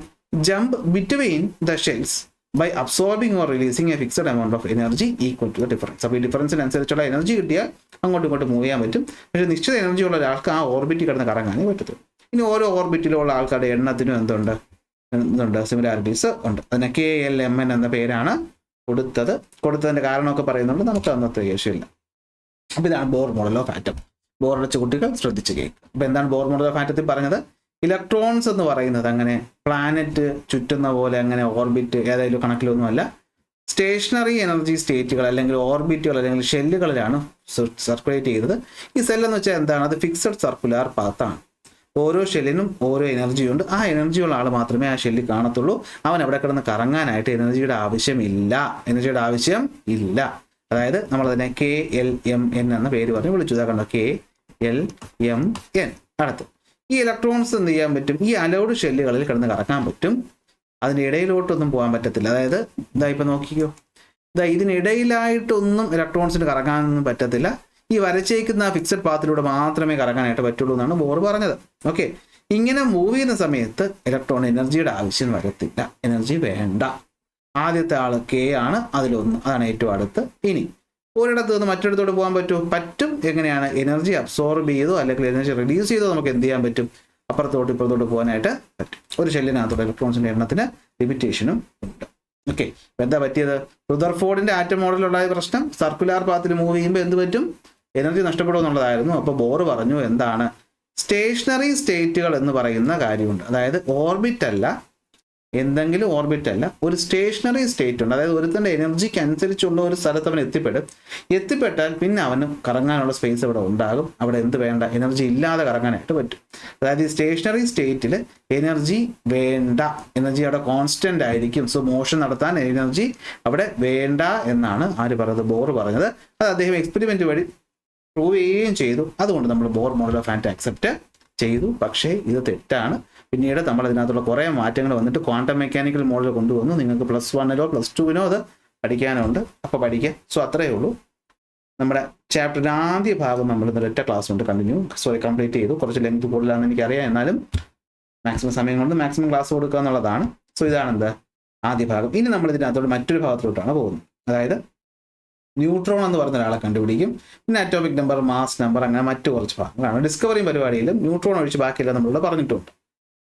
jump between the shells by absorbing or releasing a fixed amount of energy equal to the difference. അപ്പോൾ ഈ ഡിഫറൻസിനനുസരിച്ചുള്ള എനർജി കിട്ടിയാൽ അങ്ങോട്ടും ഇങ്ങോട്ടും മൂവ് ചെയ്യാൻ പറ്റും. പക്ഷേ നിശ്ചിത എനർജി ഉള്ള ഒരാൾക്ക് ആ ഓർബിറ്റിൽ കിടന്ന് കറങ്ങാനേ പറ്റത്തുള്ളൂ. ഇനി ഓരോ ഓർബിറ്റിലുള്ള ആൾക്കാരുടെ എണ്ണത്തിനും എന്തുണ്ട്? സിമിലാരിറ്റീസ് ഉണ്ട്. അതിന് കെ, എൽ, എം, എൻ എന്ന പേരാണ് കൊടുത്തതിൻ്റെ കാരണമൊക്കെ പറയുന്നുണ്ട്. നമുക്ക് അന്നത്തെ ആവശ്യമില്ല. അപ്പോൾ ഇതാണ് ബോർ മോഡൽ ഓഫ് ആറ്റം. ബോറടിച്ച കുട്ടികൾ ശ്രദ്ധിച്ച് കേൾക്കും. അപ്പോൾ എന്താണ് ബോർ മോഡൽ ഓഫ് ആറ്റത്തിൽ പറഞ്ഞത്? ഇലക്ട്രോൺസ് എന്ന് പറയുന്നത് അങ്ങനെ പ്ലാനറ്റ് ചുറ്റുന്ന പോലെ അങ്ങനെ ഓർബിറ്റ് ഏതായാലും കണക്കിലൊന്നുമല്ല. സ്റ്റേഷനറി എനർജി സ്റ്റേറ്റുകൾ അല്ലെങ്കിൽ ഓർബിറ്റുകൾ അല്ലെങ്കിൽ ഷെല്ലുകളിലാണ് സർക്കുലേറ്റ് ചെയ്തത്. ഈ സെല്ലെന്ന് വെച്ചാൽ എന്താണ്? അത് ഫിക്സഡ് സർക്കുലർ പാത്താണ്. ഓരോ ഷെല്ലിനും ഓരോ എനർജിയുണ്ട്. ആ എനർജിയുള്ള ആൾ മാത്രമേ ആ ഷെല്ലിൽ കാണത്തുള്ളൂ. അവൻ അവിടെ കിടന്ന് കറങ്ങാനായിട്ട് എനർജിയുടെ ആവശ്യം ഇല്ല. അതായത് നമ്മളതിനെ കെ, എൽ, എം, എൻ എന്ന പേര് പറഞ്ഞ് വിളിച്ചു. ഇതാ കണ്ടോ, കെ, എൽ, എം, എൻ. അടുത്ത് ഈ ഇലക്ട്രോൺസ് എന്ത് ചെയ്യാൻ പറ്റും? ഈ അലൗഡ് ഷെല്ലുകളിൽ കിടന്ന് കറക്കാൻ പറ്റും. അതിനിടയിലോട്ടൊന്നും പോകാൻ പറ്റത്തില്ല. അതായത് ഇതാ ഇപ്പം നോക്കിക്കോ, ഇതിനിടയിലായിട്ടൊന്നും ഇലക്ട്രോൺസിന് കറങ്ങാനൊന്നും പറ്റത്തില്ല. ഈ വരച്ചേക്കുന്ന ഫിക്സഡ് പാത്തിലൂടെ മാത്രമേ കറങ്ങാനായിട്ട് പറ്റുള്ളൂ എന്നാണ് ബോർ പറഞ്ഞത്. ഓക്കെ, ഇങ്ങനെ മൂവ് ചെയ്യുന്ന സമയത്ത് ഇലക്ട്രോൺ എനർജിയുടെ ആവശ്യം വരത്തില്ല. എനർജി വേണ്ട. ആദ്യത്തെ ആൾ കെ ആണ്, അതിലൊന്ന്, അതാണ് ഏറ്റവും അടുത്ത്. ഇനി ഒരിടത്ത് നിന്ന് മറ്റൊരിടത്തോട്ട് പോകാൻ പറ്റും. എങ്ങനെയാണ്? എനർജി അബ്സോർബ് ചെയ്തോ അല്ലെങ്കിൽ എനർജി റിലീസ് ചെയ്തോ നമുക്ക് എന്ത് ചെയ്യാൻ പറ്റും? അപ്പുറത്തോട്ട് ഇപ്പുറത്തോട്ട് പോകാനായിട്ട് പറ്റും. ഒരു ഷെല്ലിനകത്തോട്ട് ഇലക്ട്രോൺസിന്റെ എണ്ണത്തിന് ലിമിറ്റേഷനും ഉണ്ട്. ഓക്കെ, എന്താ പറ്റിയത്? റുദർഫോർഡിന്റെ ആറ്റം മോഡലുള്ള പ്രശ്നം, സർക്കുലാർ പാത്തിൽ മൂവ് ചെയ്യുമ്പോൾ എന്ത് പറ്റും? എനർജി നഷ്ടപ്പെടുമെന്നുള്ളതായിരുന്നു. അപ്പോൾ ബോർ പറഞ്ഞു എന്താണ്? സ്റ്റേഷനറി സ്റ്റേറ്റുകൾ എന്ന് പറയുന്ന കാര്യമുണ്ട്. അതായത് ഓർബിറ്റ് അല്ല, എന്തെങ്കിലും ഓർബിറ്റ് അല്ല, ഒരു സ്റ്റേഷനറി സ്റ്റേറ്റ് ഉണ്ട്. അതായത് ഒരുത്തൻ്റെ എനർജിക്ക് അനുസരിച്ചുള്ള ഒരു സ്ഥലത്ത് അവൻ എത്തിപ്പെട്ടാൽ പിന്നെ അവന് കറങ്ങാനുള്ള സ്പേസ് ഇവിടെ ഉണ്ടാകും. അവിടെ എന്ത് വേണ്ട, എനർജി ഇല്ലാതെ കറങ്ങാനായിട്ട് പറ്റും. അതായത് ഈ സ്റ്റേഷനറി സ്റ്റേറ്റിൽ എനർജി വേണ്ട, എനർജി അവിടെ കോൺസ്റ്റന്റ് ആയിരിക്കും. സോ മോഷൻ നടത്താൻ എനർജി അവിടെ വേണ്ട എന്നാണ് ആര് പറഞ്ഞത്, ബോർ പറഞ്ഞത്. അത് അദ്ദേഹം എക്സ്പെരിമെന്റ് വഴി പ്രൂവ് ചെയ്യുകയും ചെയ്തു. അതുകൊണ്ട് നമ്മൾ Bohr model of and accept ചെയ്തു. പക്ഷേ ഇത് തെറ്റാണ്. പിന്നീട് നമ്മൾ അതിനകത്തുള്ള കുറേ മാറ്റങ്ങൾ വന്നിട്ട് ക്വാണ്ടം മെക്കാനിക്കൽ മോഡൽ കൊണ്ടുവന്നു. നിങ്ങൾക്ക് +1-ലോ +2-നോ അത് പഠിക്കാനുണ്ട്. അപ്പോൾ പഠിക്കുക. സോ അത്രയേ ഉള്ളൂ. നമ്മുടെ ചാപ്റ്ററിൻ്റെ ആദ്യ ഭാഗം നമ്മൾ ഒരൊറ്റ ക്ലാസ് കൊണ്ട് കംപ്ലീറ്റ് ചെയ്തു. കുറച്ച് ലെങ്ത് കൂടുതലാണെന്ന് എനിക്കറിയാം, എന്നാലും മാക്സിമം സമയം കൊണ്ട് മാക്സിമം ക്ലാസ് കൊടുക്കുക എന്നുള്ളതാണ്. സോ ഇതാണ് എന്താ ആദ്യ ഭാഗം. ഇനി നമ്മൾ ഇതിനകത്തോട് മറ്റൊരു ഭാഗത്തോട്ടാണ് പോകുന്നത്. അതായത് ന്യൂട്രോൺ എന്ന് പറഞ്ഞ ഒരാളെ കണ്ടുപിടിക്കും. പിന്നെ അറ്റോമിക് നമ്പർ, മാസ് നമ്പർ, അങ്ങനെ മറ്റു കുറച്ച് ഭാഗങ്ങളാണ്. ഡിസ്കവറി പരിപാടിയിലും ന്യൂട്രോൺ ഒഴിച്ച് ബാക്കിയെല്ലാം നമ്മളിവിടെ പറഞ്ഞിട്ടുണ്ട്.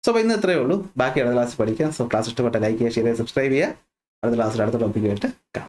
സോ അപ്പോൾ ഇന്ന് ഇത്രയേ ഉള്ളൂ. ബാക്കി അടുത്ത ക്ലാസ് പഠിക്കാം. സോ ക്ലാസ് ഇഷ്ടപ്പെട്ട ലൈക്ക് ചെയ്യുക, ഷെയർ ചെയ്യുക, സബ്സ്ക്രൈബ് ചെയ്യുക. അടുത്ത ക്ലാസ്സിൽ അടുത്ത ടോപ്പിക്കായിട്ട് കാണാം.